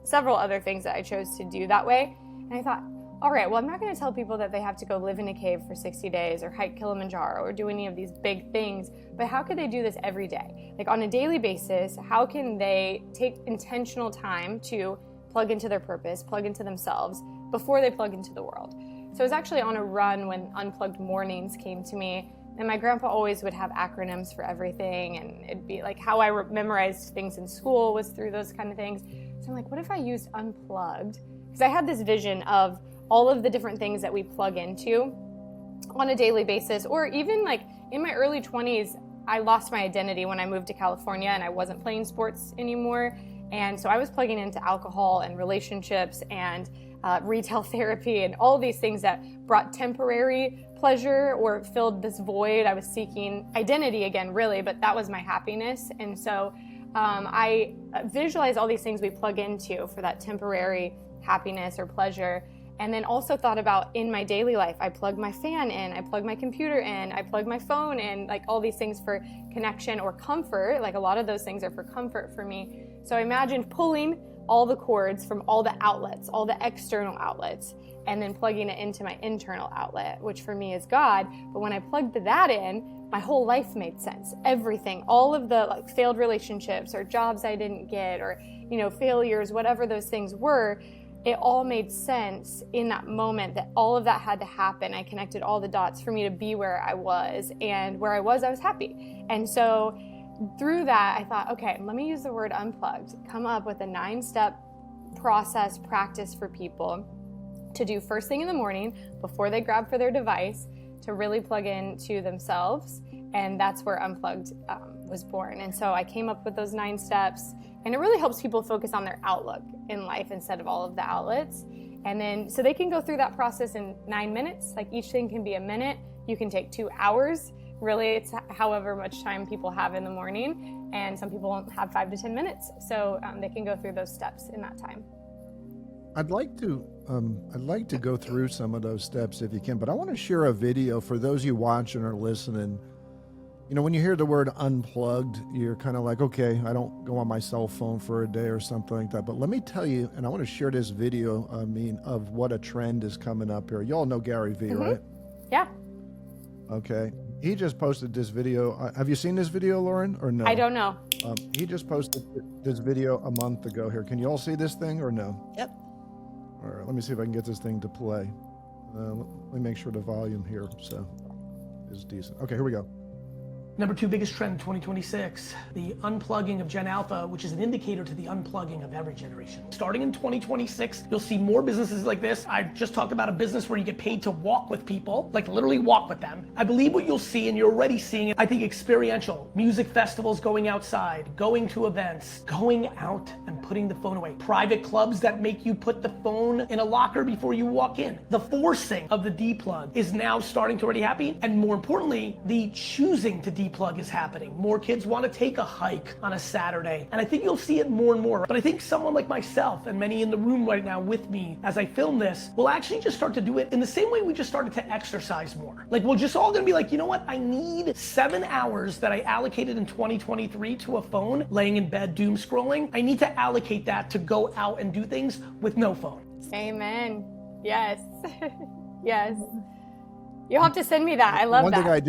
several other things that I chose to do that way. And I thought, all right, well, I'm not going to tell people that they have to go live in a cave for 60 days or hike Kilimanjaro or do any of these big things, but how could they do this every day? Like on a daily basis, how can they take intentional time to plug into their purpose, plug into themselves before they plug into the world? So I was actually on a run when Unplugged Mornings came to me, and my grandpa always would have acronyms for everything, and it'd be like how I memorized things in school was through those kind of things. So I'm like, what if I used Unplugged? Because I had this vision of all of the different things that we plug into on a daily basis, or even like in my early 20s, I lost my identity when I moved to California and I wasn't playing sports anymore. And so I was plugging into alcohol and relationships and retail therapy and all these things that brought temporary pleasure or filled this void. I was seeking identity again, really, but that was my happiness. And so I visualized all these things we plug into for that temporary happiness or pleasure. And then also thought about in my daily life, I plug my fan in, I plug my computer in, I plug my phone in, like all these things for connection or comfort. Like a lot of those things are for comfort for me. So I imagined pulling all the cords from all the outlets, all the external outlets, and then plugging it into my internal outlet, which for me is God. But when I plugged that in, my whole life made sense. Everything, all of the like failed relationships or jobs I didn't get or, failures, whatever those things were, it all made sense in that moment that all of that had to happen. I connected all the dots for me to be where I was, and where I was happy. And so through that, I thought, okay, let me use the word unplugged, come up with a 9-step process practice for people to do first thing in the morning before they grab for their device to really plug into themselves. And that's where Unplugged was born. And so I came up with those 9 steps, and it really helps people focus on their outlook in life instead of all of the outlets. And then, so they can go through that process in 9 minutes. Like each thing can be a minute. You can take 2 hours. Really, it's however much time people have in the morning. And some people won't have 5 to 10 minutes. So they can go through those steps in that time. I'd like to go through some of those steps if you can, but I want to share a video for those you watching or listening. You know, when you hear the word unplugged, you're kind of like, okay, I don't go on my cell phone for a day or something like that. But let me tell you, and I want to share this video, of what a trend is coming up here. You all know Gary Vee, right? Yeah. Okay. He just posted this video. Have you seen this video, Lauren, or no? I don't know. He just posted this video a month ago here. Can you all see this thing or no? Yep. All right, let me see if I can get this thing to play. Let me make sure the volume here is decent. Okay, here we go. Number 2 biggest trend in 2026, the unplugging of Gen Alpha, which is an indicator to the unplugging of every generation. Starting in 2026, you'll see more businesses like this. I just talked about a business where you get paid to walk with people, like literally walk with them. I believe what you'll see, and you're already seeing it, I think experiential, music festivals, going outside, going to events, going out and putting the phone away. Private clubs that make you put the phone in a locker before you walk in. The forcing of the deplug is now starting to already happen, and more importantly, the choosing to deplug is happening. More kids want to take a hike on a Saturday, and I think you'll see it more and more. But I think someone like myself and many in the room right now with me as I film this will actually just start to do it in the same way we just started to exercise more. Like we're just all gonna be like, you know what? I need 7 hours that I allocated in 2023 to a phone, laying in bed doom scrolling. I need to allocate that to go out and do things with no phone. Amen. Yes. Yes. You'll have to send me that. I love that. One thing I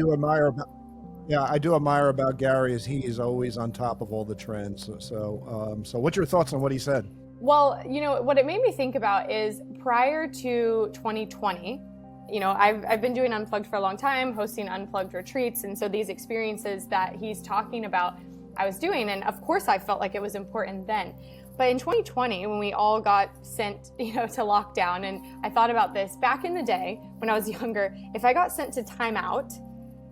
do admire about Gary is he is always on top of all the trends. So what's your thoughts on what he said? Well, you know, what it made me think about is prior to 2020, you know, I've been doing Unplugged for a long time, hosting Unplugged retreats. And so these experiences that he's talking about, I was doing. And of course I felt like it was important then. But in 2020, when we all got sent, you know, to lockdown, and I thought about this back in the day when I was younger, if I got sent to timeout,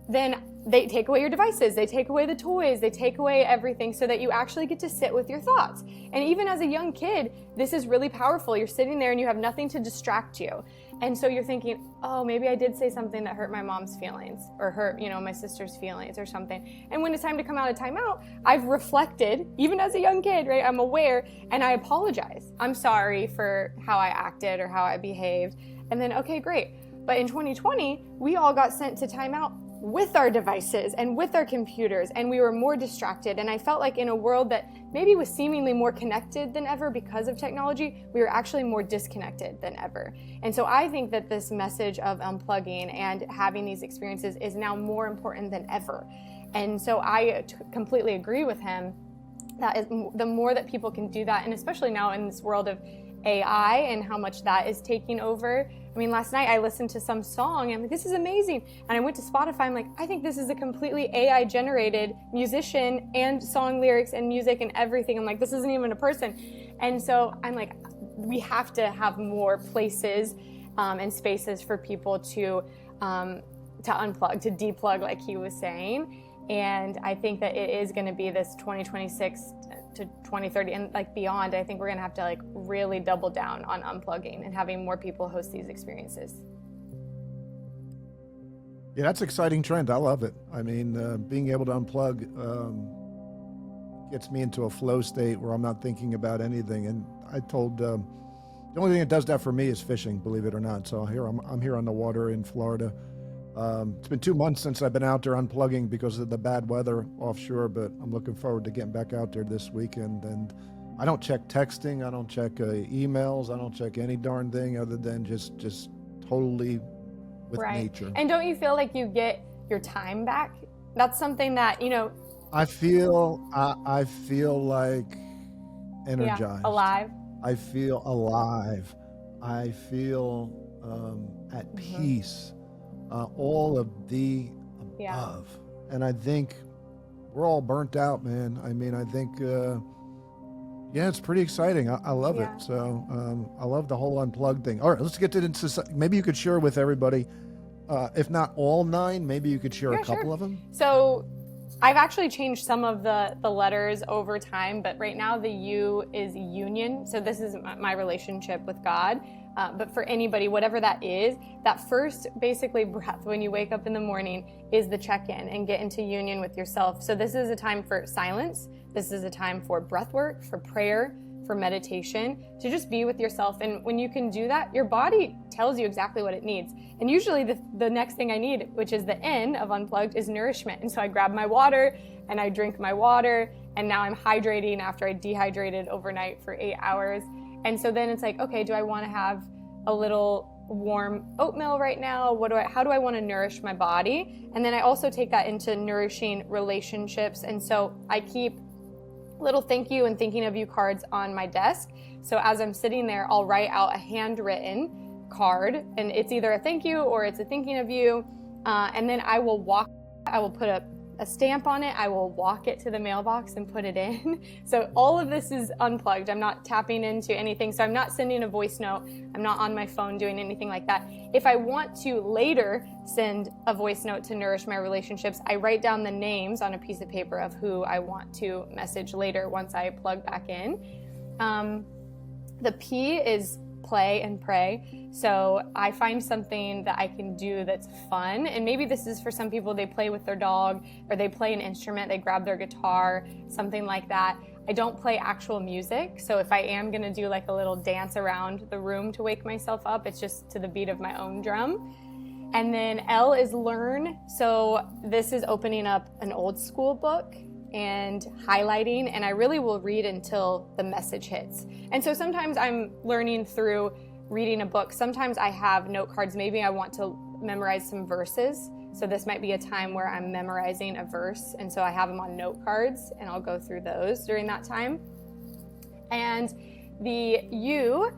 then they take away your devices, they take away the toys, they take away everything so that you actually get to sit with your thoughts. And even as a young kid, this is really powerful. You're sitting there and you have nothing to distract you. And so you're thinking, oh, maybe I did say something that hurt my mom's feelings or hurt, you know, my sister's feelings or something. And when it's time to come out of timeout, I've reflected, even as a young kid, right? I'm aware and I apologize. I'm sorry for how I acted or how I behaved. And then, okay, great. But in 2020, we all got sent to timeout with our devices and with our computers, and we were more distracted. And I felt like in a world that maybe was seemingly more connected than ever because of technology, we were actually more disconnected than ever. And so I think that this message of unplugging and having these experiences is now more important than ever. And so I completely agree with him that is, the more that people can do that, and especially now in this world of AI and how much that is taking over. I mean, last night I listened to some song and I'm like, this is amazing. And I went to Spotify, I'm like, I think this is a completely AI generated musician and song lyrics and music and everything. I'm like, this isn't even a person. And so I'm like, we have to have more places and spaces for people to unplug, to deplug, like he was saying. And I think that it is going to be this 2026 to 2030 and like beyond. I think we're going to have to like really double down on unplugging and having more people host these experiences. Yeah, that's an exciting trend. I love it. I mean, being able to unplug gets me into a flow state where I'm not thinking about anything. And I told the only thing that does that for me is fishing, believe it or not. So here I'm here on the water in Florida. It's been 2 months since I've been out there unplugging because of the bad weather offshore, but I'm looking forward to getting back out there this weekend. And I don't check texting, I don't check emails, I don't check any darn thing other than just totally with nature. And don't you feel like you get your time back? That's something that, you know, I feel like energized. Yeah, alive. I feel alive. I feel at peace. All of the above. And I think we're all burnt out, man. I mean, I think, yeah, it's pretty exciting. I love Yeah. it. So I love the whole unplugged thing. All right, let's get into, maybe you could share with everybody, if not all 9, maybe you could share Yeah, a couple sure. of them. So I've actually changed some of the letters over time, but right now the U is union. So this is my relationship with God. But for anybody, whatever that is, that first basically breath when you wake up in the morning is the check-in and get into union with yourself. So this is a time for silence. This is a time for breath work, for prayer, for meditation, to just be with yourself. And when you can do that, your body tells you exactly what it needs. And usually the next thing I need, which is the N of unplugged, is nourishment. And so I grab my water and I drink my water, and now I'm hydrating after I dehydrated overnight for 8 hours. And so then it's like, okay, do I want to have a little warm oatmeal right now? How do I want to nourish my body? And then I also take that into nourishing relationships. And so I keep little thank you and thinking of you cards on my desk. So as I'm sitting there, I'll write out a handwritten card, and it's either a thank you or it's a thinking of you. And then I will put a stamp on it. I will walk it to the mailbox and put it in. So all of this is unplugged. I'm not tapping into anything. So I'm not sending a voice note. I'm not on my phone doing anything like that. If I want to later send a voice note to nourish my relationships, I write down the names on a piece of paper of who I want to message later once I plug back in. The P is play and pray. So I find something that I can do that's fun. And maybe this is for some people, they play with their dog, or they play an instrument, they grab their guitar, something like that. I don't play actual music. So if I am gonna do like a little dance around the room to wake myself up, it's just to the beat of my own drum. And then L is learn. So this is opening up an old school book and highlighting, and I really will read until the message hits. And so sometimes I'm learning through reading a book. Sometimes I have note cards. Maybe I want to memorize some verses. So this might be a time where I'm memorizing a verse. And so I have them on note cards, and I'll go through those during that time. And the U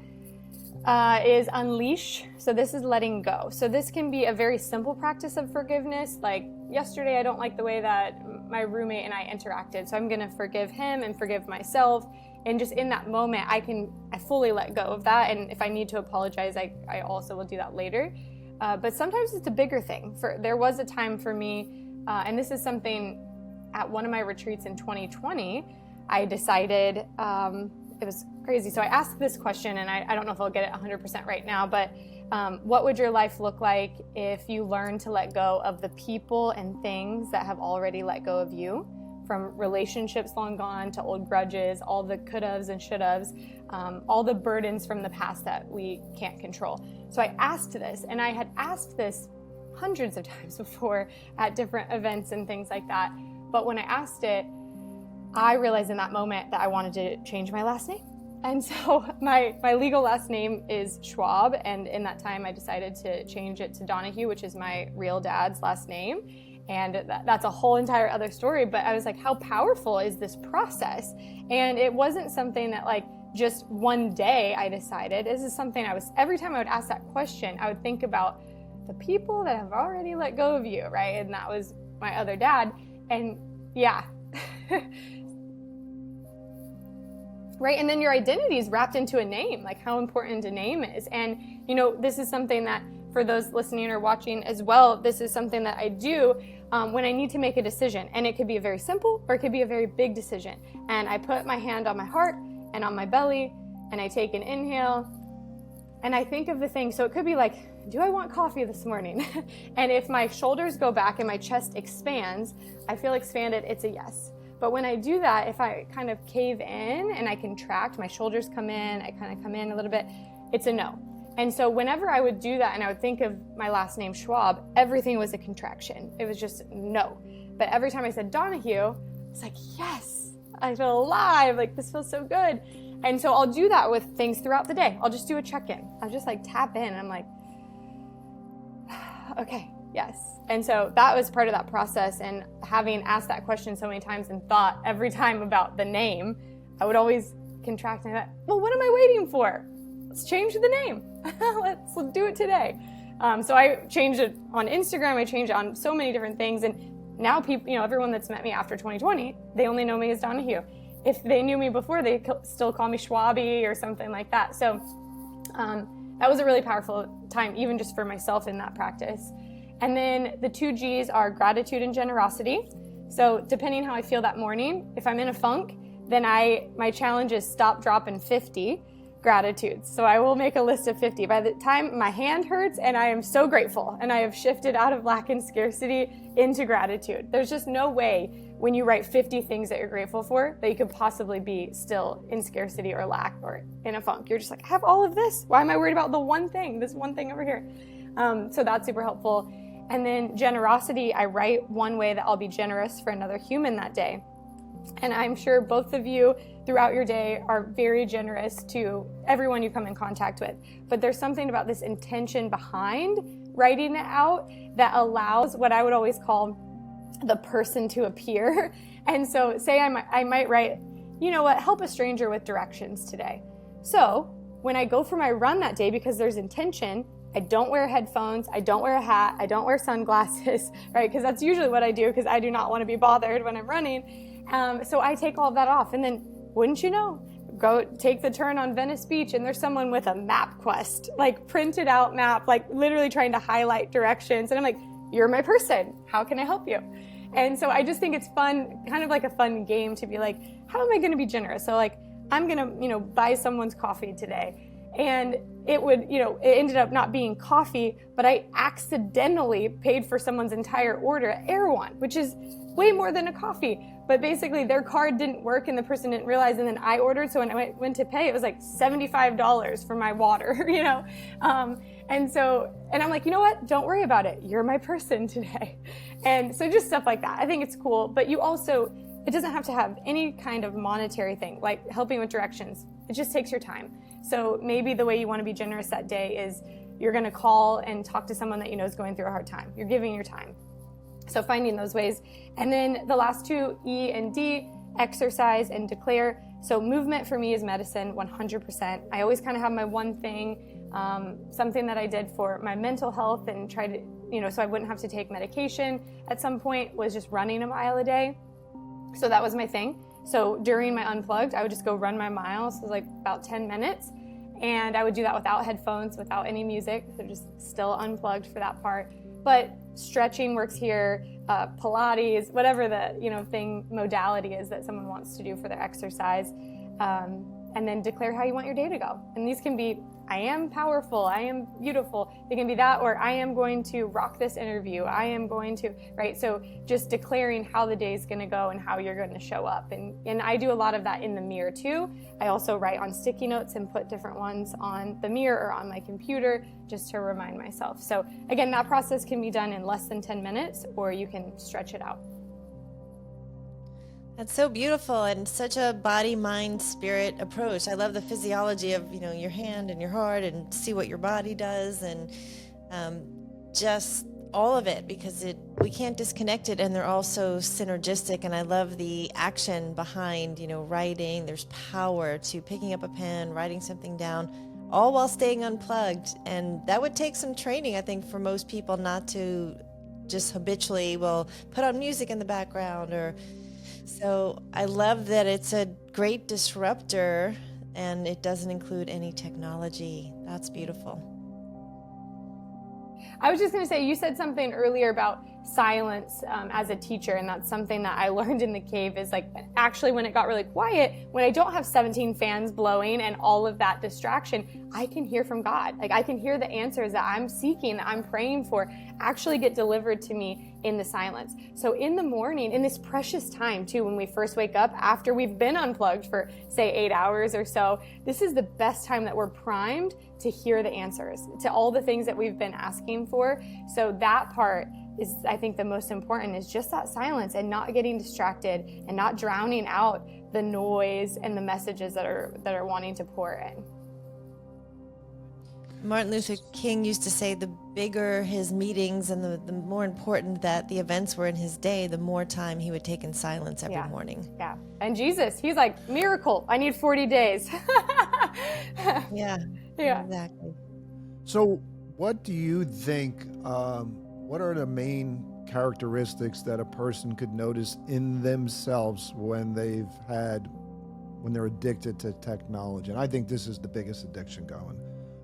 is unleash. So this is letting go. So this can be a very simple practice of forgiveness. Like yesterday, I don't like the way that my roommate and I interacted. So I'm going to forgive him and forgive myself. And just in that moment, I fully let go of that. And if I need to apologize, I also will do that later. But sometimes it's a bigger thing. There was a time for me, and this is something at one of my retreats in 2020, I decided, it was crazy. So I asked this question, and I don't know if I'll get it 100% right now, but what would your life look like if you learned to let go of the people and things that have already let go of you? From relationships long gone to old grudges, all the could-haves and should-haves, all the burdens from the past that we can't control. So I asked this, and I had asked this hundreds of times before at different events and things like that. But when I asked it, I realized in that moment that I wanted to change my last name. And so my legal last name is Schwab, and in that time I decided to change it to Donahue, which is my real dad's last name. And that's a whole entire other story, but I was like, how powerful is this process? And it wasn't something that like just one day I decided. This is something every time I would ask that question, I would think about the people that have already let go of you, right? And that was my other dad. And yeah. Right, and then your identity is wrapped into a name, like how important a name is. And this is something that for those listening or watching as well, this is something that I do when I need to make a decision. And it could be a very simple or it could be a very big decision. And I put my hand on my heart and on my belly, and I take an inhale, and I think of the thing. So it could be like, do I want coffee this morning? And if my shoulders go back and my chest expands, I feel expanded, it's a yes. But when I do that, if I kind of cave in and I contract, my shoulders come in, I kind of come in a little bit, it's a no. And so whenever I would do that and I would think of my last name Schwab, everything was a contraction. It was just no. But every time I said Donahue, it's like, yes, I feel alive. Like this feels so good. And so I'll do that with things throughout the day. I'll just do a check-in. I'll just like tap in and I'm like, okay, yes. And so that was part of that process. And having asked that question so many times and thought every time about the name, I would always contract and I thought, well, what am I waiting for? Let's change the name. Let's do it today. So I changed it on Instagram. I changed it on so many different things. And now people, everyone that's met me after 2020, they only know me as Donahue. If they knew me before, they still call me Schwabi or something like that. So that was a really powerful time, even just for myself in that practice. And then the 2 G's are gratitude and generosity. So depending how I feel that morning, if I'm in a funk, then my challenge is stop, drop, and 50 gratitudes. So I will make a list of 50. By the time my hand hurts and I am so grateful and I have shifted out of lack and scarcity into gratitude. There's just no way when you write 50 things that you're grateful for that you could possibly be still in scarcity or lack or in a funk. You're just like, I have all of this. Why am I worried about this one thing over here? So that's super helpful. And then generosity, I write one way that I'll be generous for another human that day. And I'm sure both of you throughout your day are very generous to everyone you come in contact with. But there's something about this intention behind writing it out that allows what I would always call the person to appear. And so say I might write, help a stranger with directions today. So when I go for my run that day, because there's intention, I don't wear headphones, I don't wear a hat, I don't wear sunglasses, right? Because that's usually what I do because I do not want to be bothered when I'm running. So I take all of that off, and then wouldn't you know, go take the turn on Venice Beach and there's someone with a map quest, like printed out map, like literally trying to highlight directions. And I'm like, you're my person. How can I help you? And so I just think it's fun, kind of like a fun game to be like, how am I going to be generous? So like, I'm going to, buy someone's coffee today. And it would, it ended up not being coffee, but I accidentally paid for someone's entire order at Erewhon, which is way more than a coffee. But basically their card didn't work and the person didn't realize, and then I ordered. So when I went to pay, it was like $75 for my water, And I'm like, you know what? Don't worry about it. You're my person today. And so just stuff like that. I think it's cool. But you also, it doesn't have to have any kind of monetary thing, like helping with directions. It just takes your time. So maybe the way you want to be generous that day is you're going to call and talk to someone that you know is going through a hard time. You're giving your time. So finding those ways. And then the last 2, E and D, exercise and declare. So movement for me is medicine, 100%. I always kind of have my one thing, something that I did for my mental health and try to, so I wouldn't have to take medication at some point, was just running a mile a day. So that was my thing. So during my unplugged, I would just go run my miles. It was like about 10 minutes. And I would do that without headphones, without any music. So just still unplugged for that part. But stretching works here, Pilates, whatever the modality is that someone wants to do for their exercise. And then declare how you want your day to go. And these can be, I am powerful, I am beautiful. They can be that, or I am going to rock this interview. I am going to, right? So just declaring how the day is going to go and how you're going to show up. And I do a lot of that in the mirror too. I also write on sticky notes and put different ones on the mirror or on my computer just to remind myself. So again, that process can be done in less than 10 minutes, or you can stretch it out. That's so beautiful and such a body, mind, spirit approach. I love the physiology of, your hand and your heart and see what your body does and just all of it, because we can't disconnect it, and they're also synergistic. And I love the action behind, writing. There's power to picking up a pen, writing something down, all while staying unplugged. And that would take some training, I think, for most people not to just habitually, put on music in the background or... So I love that it's a great disruptor and it doesn't include any technology. That's beautiful. I was just going to say, you said something earlier about silence as a teacher, and that's something that I learned in the cave is like, actually when it got really quiet, when I don't have 17 fans blowing and all of that distraction, I can hear from God. Like I can hear the answers that I'm seeking, that I'm praying for, actually get delivered to me in the silence. So in the morning, in this precious time too, when we first wake up after we've been unplugged for say 8 hours or so, this is the best time that we're primed to hear the answers to all the things that we've been asking for. So that part is, I think, the most important, is just that silence and not getting distracted and not drowning out the noise and the messages that are wanting to pour in. Martin Luther King used to say the bigger his meetings and the more important that the events were in his day, the more time he would take in silence every morning. Yeah. And Jesus, he's like, miracle, I need 40 days. Yeah, exactly. So what do you think, what are the main characteristics that a person could notice in themselves when they're addicted to technology. And I think this is the biggest addiction going.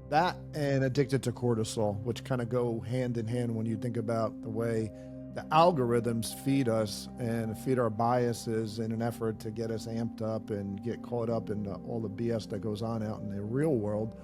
That and addicted to cortisol, which kind of go hand in hand when you think about the way the algorithms feed us and feed our biases in an effort to get us amped up and get caught up in all the BS that goes on out in the real world.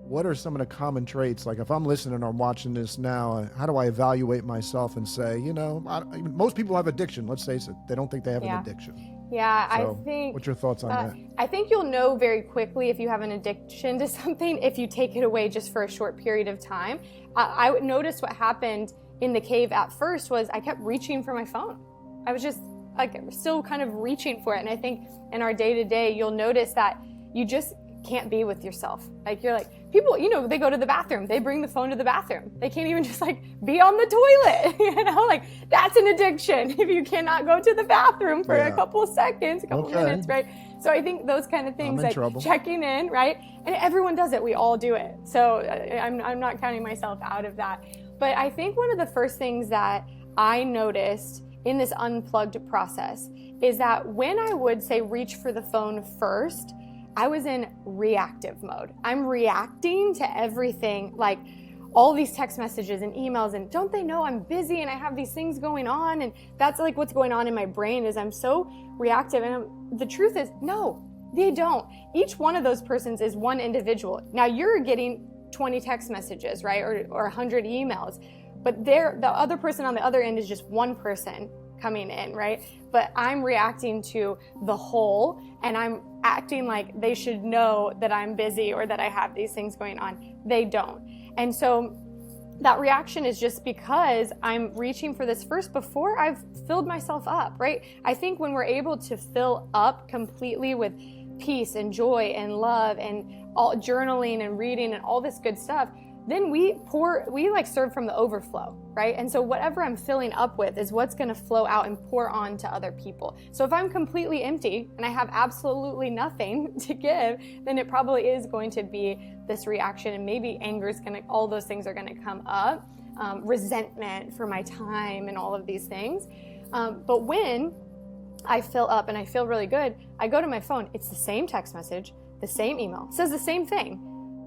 What are some of the common traits? Like if I'm listening or I'm watching this now, how do I evaluate myself and say, most people have addiction, let's face it. They don't think they have an addiction. Yeah, So, I think. what's your thoughts on that? I think you'll know very quickly if you have an addiction to something if you take it away just for a short period of time. I noticed what happened in the cave at first was I kept reaching for my phone. I was just still kind of reaching for it. And I think in our day to day, you'll notice that you just can't be with yourself. You're like, people, they go to the bathroom, they bring the phone to the bathroom. They can't even just be on the toilet, that's an addiction. If you cannot go to the bathroom for a couple of seconds, a couple of minutes, right? So I think those kind of things, checking in, right? And everyone does it, we all do it. So I'm not counting myself out of that. But I think one of the first things that I noticed in this unplugged process is that when I would say reach for the phone first, I was in reactive mode. I'm reacting to everything, like all these text messages and emails, and don't they know I'm busy and I have these things going on? And that's what's going on in my brain is I'm so reactive. And the truth is, no, they don't. Each one of those persons is one individual. Now you're getting 20 text messages, right? Or 100 emails, but the other person on the other end is just one person coming in, right? But I'm reacting to the whole, and I'm acting like they should know that I'm busy or that I have these things going on. They don't. And so that reaction is just because I'm reaching for this first before I've filled myself up, right? I think when we're able to fill up completely with peace and joy and love and all journaling and reading and all this good stuff, then we serve from the overflow, right? And so whatever I'm filling up with is what's going to flow out and pour on to other people. So if I'm completely empty and I have absolutely nothing to give, then it probably is going to be this reaction, and maybe anger is all those things are going to come up, resentment for my time and all of these things. But when I fill up and I feel really good, I go to my phone, it's the same text message, the same email, it says the same thing,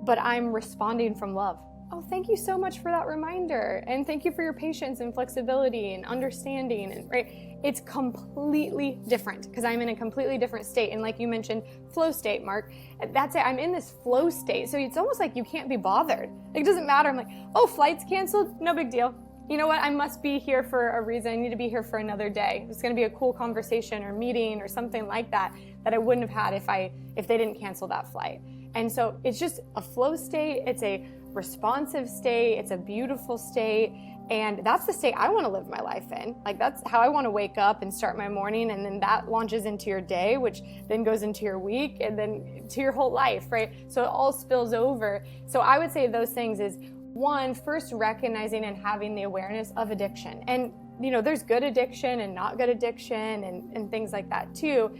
but I'm responding from love. Oh, thank you so much for that reminder. And thank you for your patience and flexibility and understanding. And right, it's completely different because I'm in a completely different state. And like you mentioned, flow state, Mark, that's it. I'm in this flow state. So it's almost like you can't be bothered. It doesn't matter. I'm like, oh, flight's canceled. No big deal. You know what? I must be here for a reason. I need to be here for another day. It's going to be a cool conversation or meeting or something like that I wouldn't have had if they didn't cancel that flight. And so it's just a flow state. It's a responsive state. It's a beautiful state. And that's the state I want to live my life in. That's how I want to wake up and start my morning. And then that launches into your day, which then goes into your week and then to your whole life, right? So it all spills over. So I would say those things is one, first recognizing and having the awareness of addiction. And there's good addiction and not good addiction and things like that too.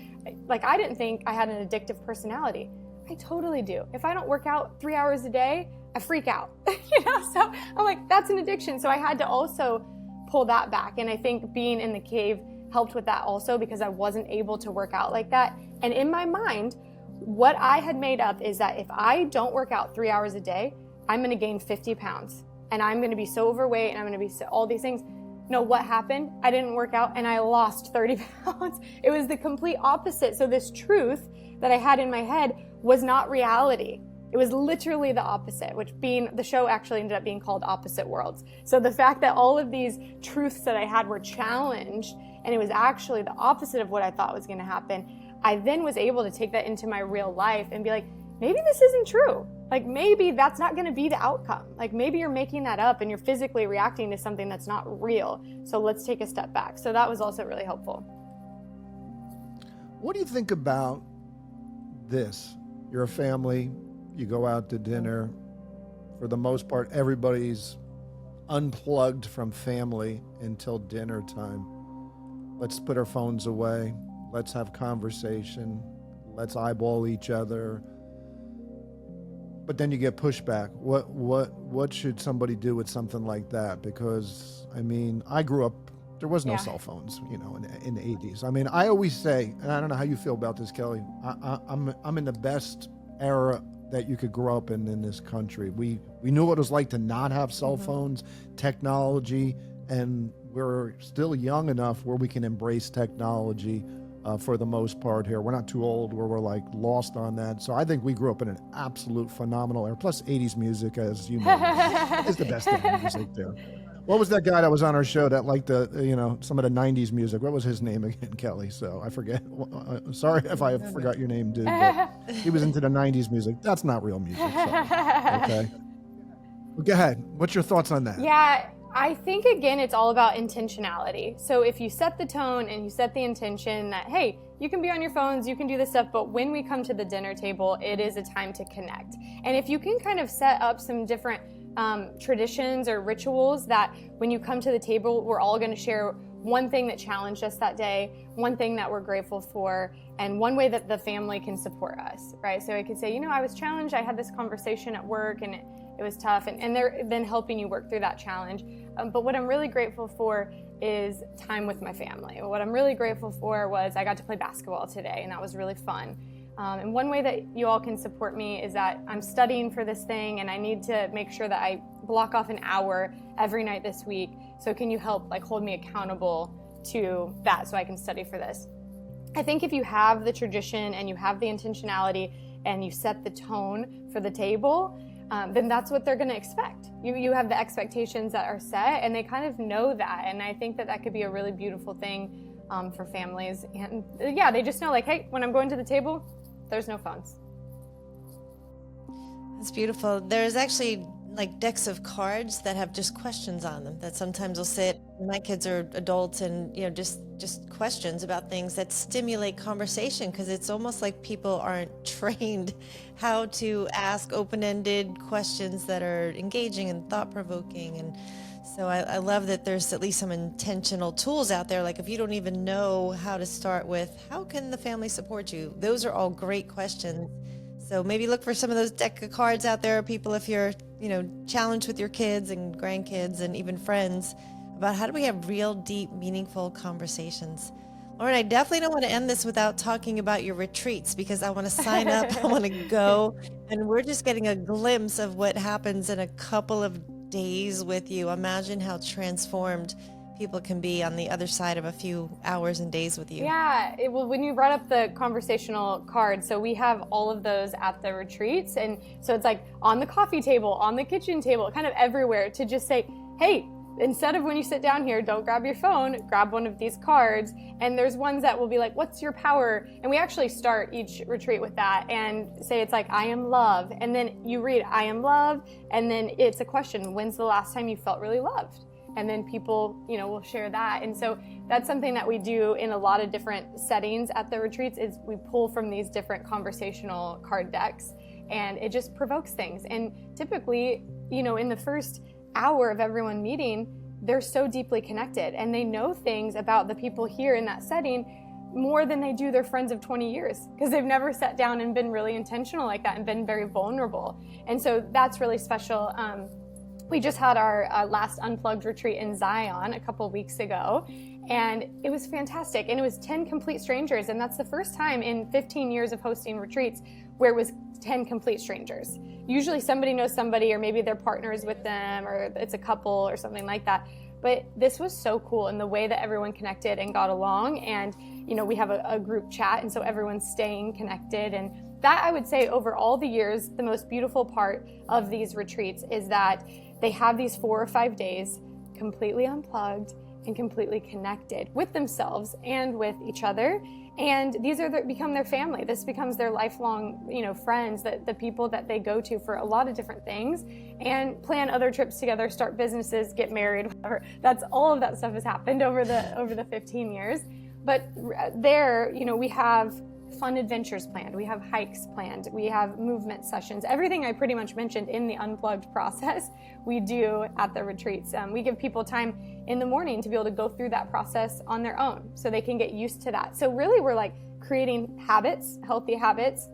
I didn't think I had an addictive personality. I totally do. If I don't work out 3 hours a day, I freak out. So I'm like, that's an addiction. So I had to also pull that back. And I think being in the cave helped with that also because I wasn't able to work out like that. And in my mind, what I had made up is that if I don't work out 3 hours a day, I'm going to gain 50 pounds and I'm going to be so overweight and I'm going to be all these things. No, what happened? I didn't work out and I lost 30 pounds. It was the complete opposite. So this truth that I had in my head was not reality. It was literally the opposite, which the show actually ended up being called Opposite Worlds. So the fact that all of these truths that I had were challenged and it was actually the opposite of what I thought was going to happen, I then was able to take that into my real life and be like, maybe this isn't true. Maybe that's not going to be the outcome. Maybe you're making that up and you're physically reacting to something that's not real. So let's take a step back. So that was also really helpful. What do you think about this? You're a family, you go out to dinner. For the most part, everybody's unplugged from family until dinner time. Let's put our phones away. Let's have conversation. Let's eyeball each other. But then you get pushback. What should somebody do with something like that? Because I grew up There was no Yeah. cell phones, in the 80s. I mean, I always say, and I don't know how you feel about this, Kelly. I'm in the best era that you could grow up in this country. We knew what it was like to not have cell phones, technology, and we're still young enough where we can embrace technology for the most part here. We're not too old where we're like lost on that. So I think we grew up in an absolute phenomenal era. Plus 80s music, as you know, is the best damn music there. What was that guy that was on our show that liked some of the 90s music? What was his name again, Kelly? So I forget. Sorry if I forgot your name, dude. But he was into the 90s music. That's not real music. Sorry. Okay. Well, go ahead. What's your thoughts on that? Yeah, I think, again, it's all about intentionality. So if you set the tone and you set the intention that, hey, you can be on your phones, you can do this stuff, but when we come to the dinner table, it is a time to connect. And if you can kind of set up some different traditions or rituals that when you come to the table, we're all going to share one thing that challenged us that day, one thing that we're grateful for, and one way that the family can support us, right? So I could say, I was challenged, I had this conversation at work and it was tough, and they're then helping you work through that challenge. But what I'm really grateful for is time with my family. What I'm really grateful for was I got to play basketball today, and that was really fun. And one way that you all can support me is that I'm studying for this thing, and I need to make sure that I block off an hour every night this week. So can you help hold me accountable to that so I can study for this? I think if you have the tradition and you have the intentionality and you set the tone for the table, then that's what they're going to expect. You have the expectations that are set, and they kind of know that. And I think that could be a really beautiful thing for families. And yeah, they just know hey, when I'm going to the table, there's no phones. That's beautiful. There's actually decks of cards that have just questions on them that sometimes will sit. My kids are adults, and just questions about things that stimulate conversation, because it's almost like people aren't trained how to ask open-ended questions that are engaging and thought-provoking. And so I love that there's at least some intentional tools out there. Like if you don't even know how to start with, how can the family support you? Those are all great questions. So maybe look for some of those deck of cards out there, people, if you're, challenged with your kids and grandkids and even friends, about how do we have real, deep, meaningful conversations. Lauren, I definitely don't want to end this without talking about your retreats, because I want to sign up, I want to go, and we're just getting a glimpse of what happens in a couple of days with you. Imagine how transformed people can be on the other side of a few hours and days with you. Yeah, well, when you brought up the conversational cards, so we have all of those at the retreats. And so it's on the coffee table, on the kitchen table, kind of everywhere, to just say, hey, instead of when you sit down here, don't grab your phone, grab one of these cards. And there's ones that will be what's your power? And we actually start each retreat with that and say it's I am love. And then you read, I am love. And then it's a question, when's the last time you felt really loved? And then people, will share that. And so that's something that we do in a lot of different settings at the retreats, is we pull from these different conversational card decks, and it just provokes things. And typically, in the first hour of everyone meeting, they're so deeply connected, and they know things about the people here in that setting more than they do their friends of 20 years, because they've never sat down and been really intentional like that and been very vulnerable. And so that's really special. We just had our last Unplugged retreat in Zion a couple weeks ago, and it was fantastic. And it was 10 complete strangers, and that's the first time in 15 years of hosting retreats where it was 10 complete strangers. Usually somebody knows somebody, or maybe their partner's with them, or it's a couple or something like that. But this was so cool in the way that everyone connected and got along. And, we have a group chat, and so everyone's staying connected. And that, I would say, over all the years, the most beautiful part of these retreats is that they have these 4 or 5 days completely unplugged and completely connected with themselves and with each other. And these become their family. This becomes their lifelong, friends, the people that they go to for a lot of different things, and plan other trips together, start businesses, get married, whatever. That's all of that stuff has happened over the 15 years. But there, we have fun adventures planned. We have hikes planned. We have movement sessions. Everything I pretty much mentioned in the Unplugged process, we do at the retreats. We give people time in the morning to be able to go through that process on their own, so they can get used to that. So really, we're creating habits, healthy habits,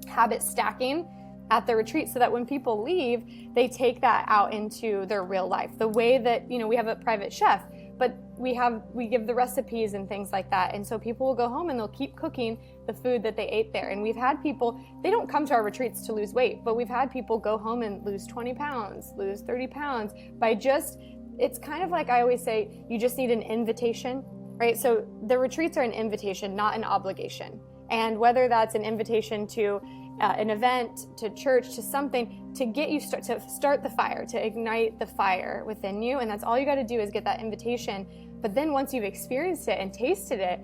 habit stacking at the retreat, so that when people leave, they take that out into their real life. The way that, we have a private chef, but we give the recipes and things like that. And so people will go home and they'll keep cooking the food that they ate there. And we've had people, they don't come to our retreats to lose weight, but we've had people go home and lose 20 pounds, lose 30 pounds by just, it's kind of like I always say, you just need an invitation, right? So the retreats are an invitation, not an obligation. And whether that's an invitation to an event, to church, to something, to get you to start the fire, to ignite the fire within you. And that's all you got to do is get that invitation. But then once you've experienced it and tasted it,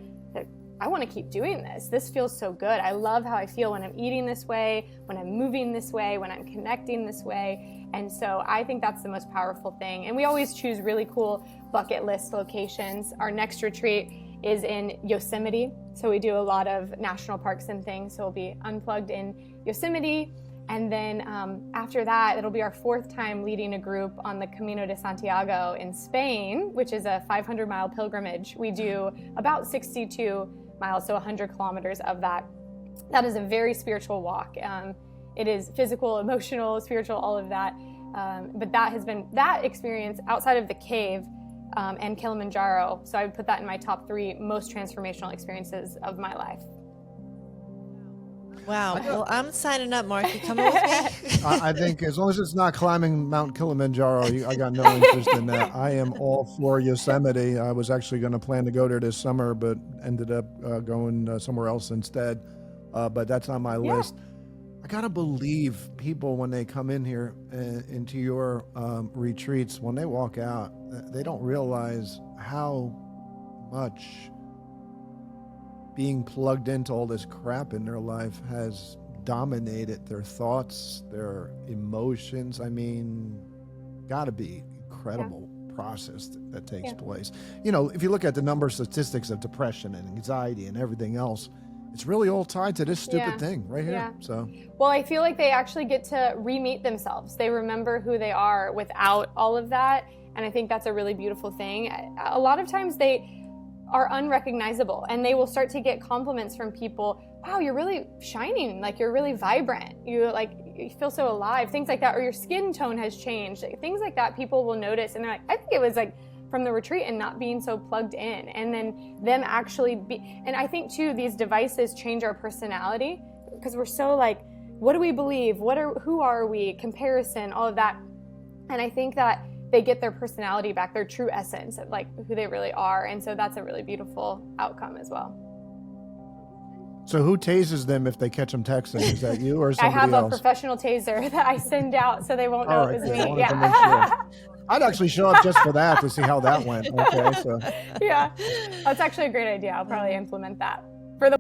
I want to keep doing this. This feels so good. I love how I feel when I'm eating this way, when I'm moving this way, when I'm connecting this way. And so I think that's the most powerful thing. And we always choose really cool bucket list locations. Our next retreat is in Yosemite. So we do a lot of national parks and things. So we'll be unplugged in Yosemite. And then after that, it'll be our 4th time leading a group on the Camino de Santiago in Spain, which is a 500-mile pilgrimage. We do about 62 miles, so 100 kilometers of that. That is a very spiritual walk. It is physical, emotional, spiritual, all of that. But that has been, that experience outside of the cave and Kilimanjaro, so I would put that in my top 3 most transformational experiences of my life. Wow. Well, I'm signing up, Mark. You coming with me? I think as long as it's not climbing Mount Kilimanjaro, I got no interest in that. I am all for Yosemite. I was actually going to plan to go there this summer, but ended up going somewhere else instead. But that's on my list. I got to believe people, when they come in here into your retreats, when they walk out, they don't realize how much being plugged into all this crap in their life has dominated their thoughts, their emotions. I mean, gotta be incredible process that takes place. You know, if you look at the number of statistics of depression and anxiety and everything else, it's really all tied to this stupid thing right here. So, well, I feel like they actually get to re-meet themselves. They remember who they are without all of that. And I think that's a really beautiful thing. A lot of times they are unrecognizable, and they will start to get compliments from people. Wow, you're really shining, like you're really vibrant. You feel so alive, things like that, or your skin tone has changed. Things like that people will notice, and they're like, I think it was like from the retreat and not being so plugged in. And then them actually and I think too, these devices change our personality because we're so like, what do we believe? Who are we? Comparison, all of that. And I think that they get their personality back, their true essence of like who they really are. And so that's a really beautiful outcome as well. So who tases them if they catch them texting? Is that you or somebody else? I have a professional taser that I send out so they won't know it was me. I'd actually show up just for that to see how that went. Okay, so. Yeah, that's actually a great idea. I'll probably implement that. For the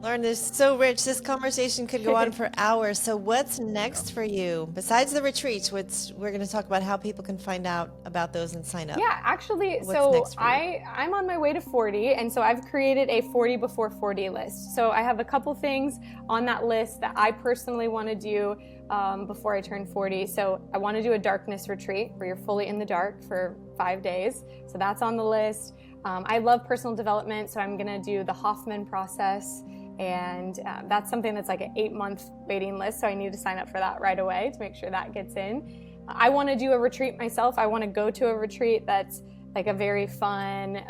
Lauren, this is so rich. This conversation could go on for hours. So what's next for you? Besides the retreats, we're going to talk about how people can find out about those and sign up. Yeah, actually, What's so next for you? I'm on my way to 40, and so I've created a 40 before 40 list. So I have a couple things on that list that I personally want to do before I turn 40. So I want to do a darkness retreat where you're fully in the dark for 5 days. So that's on the list. I love personal development, so I'm going to do the Hoffman process. And that's something that's like an 8-month waiting list. So I need to sign up for that right away to make sure that gets in. I want to do a retreat myself. I want to go to a retreat that's like a very fun,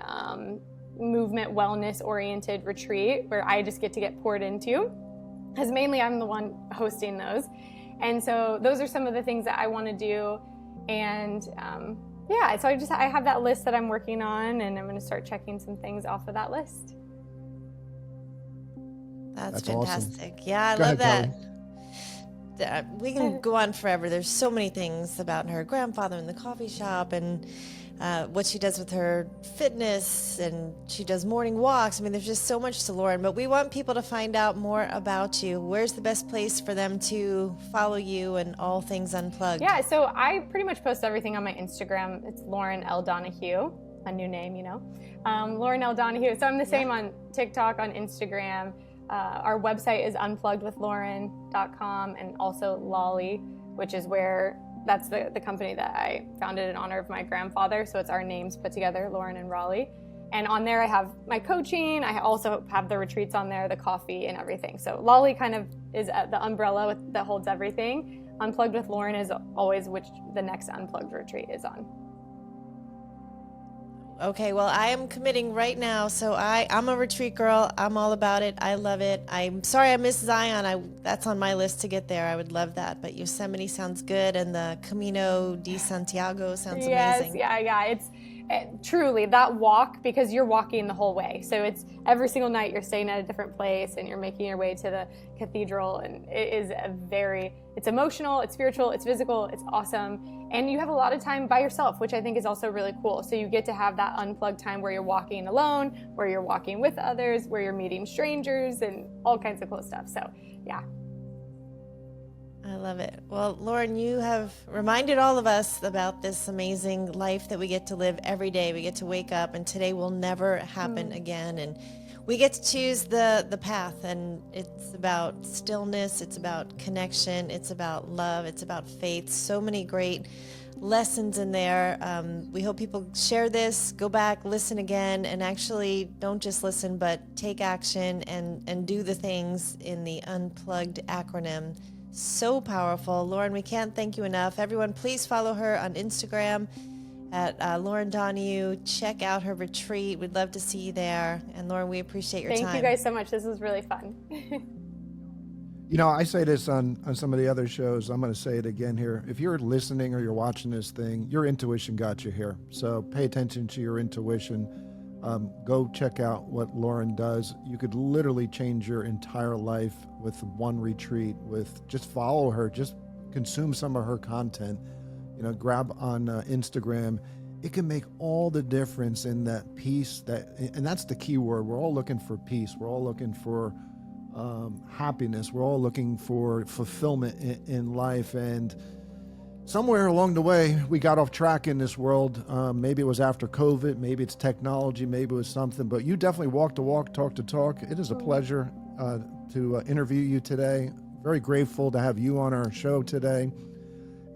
movement, wellness oriented retreat where I just get to get poured into, because mainly I'm the one hosting those. And so those are some of the things that I want to do. And yeah, so I have that list that I'm working on, and I'm going to start checking some things off of that list. That's Awesome. fantastic. Yeah, I Go love ahead, that. We can go on forever. There's so many things about her grandfather in the coffee shop and what she does with her fitness, and she does morning walks. I mean, there's just so much to Lauren, but we want people to find out more about you. Where's the best place for them to follow you and all things Unplugged? Yeah, so I pretty much post everything on my Instagram. It's Lauren L. Donahue, a new name, you know. Lauren L. Donahue. So I'm the same on TikTok, on Instagram. Our website is unpluggedwithlauren.com, and also Lolly, which is where, that's the company that I founded in honor of my grandfather. So it's our names put together, Lauren and Raleigh. And on there I have my coaching. I also have the retreats on there, the coffee and everything. So Lolly kind of is the umbrella that holds everything. Unplugged with Lauren is always which the next Unplugged retreat is on. Okay, well, I am committing right now. So I'm a retreat girl. I'm all about it. I love it. I'm sorry I missed Zion. That's on my list to get there. I would love that. But Yosemite sounds good, and the Camino de Santiago sounds amazing. Yeah. It's truly that walk, because you're walking the whole way. So it's every single night you're staying at a different place and you're making your way to the cathedral, and it's emotional, it's spiritual, it's physical, it's awesome. And you have a lot of time by yourself, which I think is also really cool. So you get to have that unplugged time where you're walking alone, where you're walking with others, where you're meeting strangers, and all kinds of cool stuff. So yeah. I love it. Well, Lauren, you have reminded all of us about this amazing life that we get to live every day. We get to wake up, and today will never happen again. And we get to choose the path, and it's about stillness, it's about connection, it's about love, it's about faith. So many great lessons in there. We hope people share this, go back, listen again, and actually don't just listen, but take action and do the things in the unplugged acronym. So powerful. Lauren, we can't thank you enough. Everyone, please follow her on Instagram at Lauren Donahue. Check out her retreat. We'd love to see you there. And Lauren, we appreciate your time. Thank you guys so much. This was really fun. I say this on some of the other shows. I'm going to say it again here. If you're listening or you're watching this thing, your intuition got you here. So pay attention to your intuition. Go check out what Lauren does. You could literally change your entire life with one retreat. With just follow her, just consume some of her content. Grab on Instagram. It can make all the difference in that peace. And that's the key word. We're all looking for peace. We're all looking for happiness. We're all looking for fulfillment in life. And somewhere along the way, we got off track in this world. Maybe it was after COVID, maybe it's technology, maybe it was something, but you definitely walk the walk, talk the talk. It is a pleasure to interview you today. Very grateful to have you on our show today.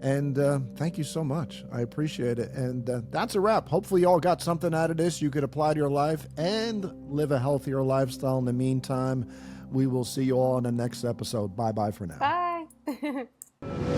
And thank you so much. I appreciate it. And that's a wrap. Hopefully you all got something out of this you could apply to your life and live a healthier lifestyle in the meantime. We will see you all in the next episode. Bye-bye for now. Bye.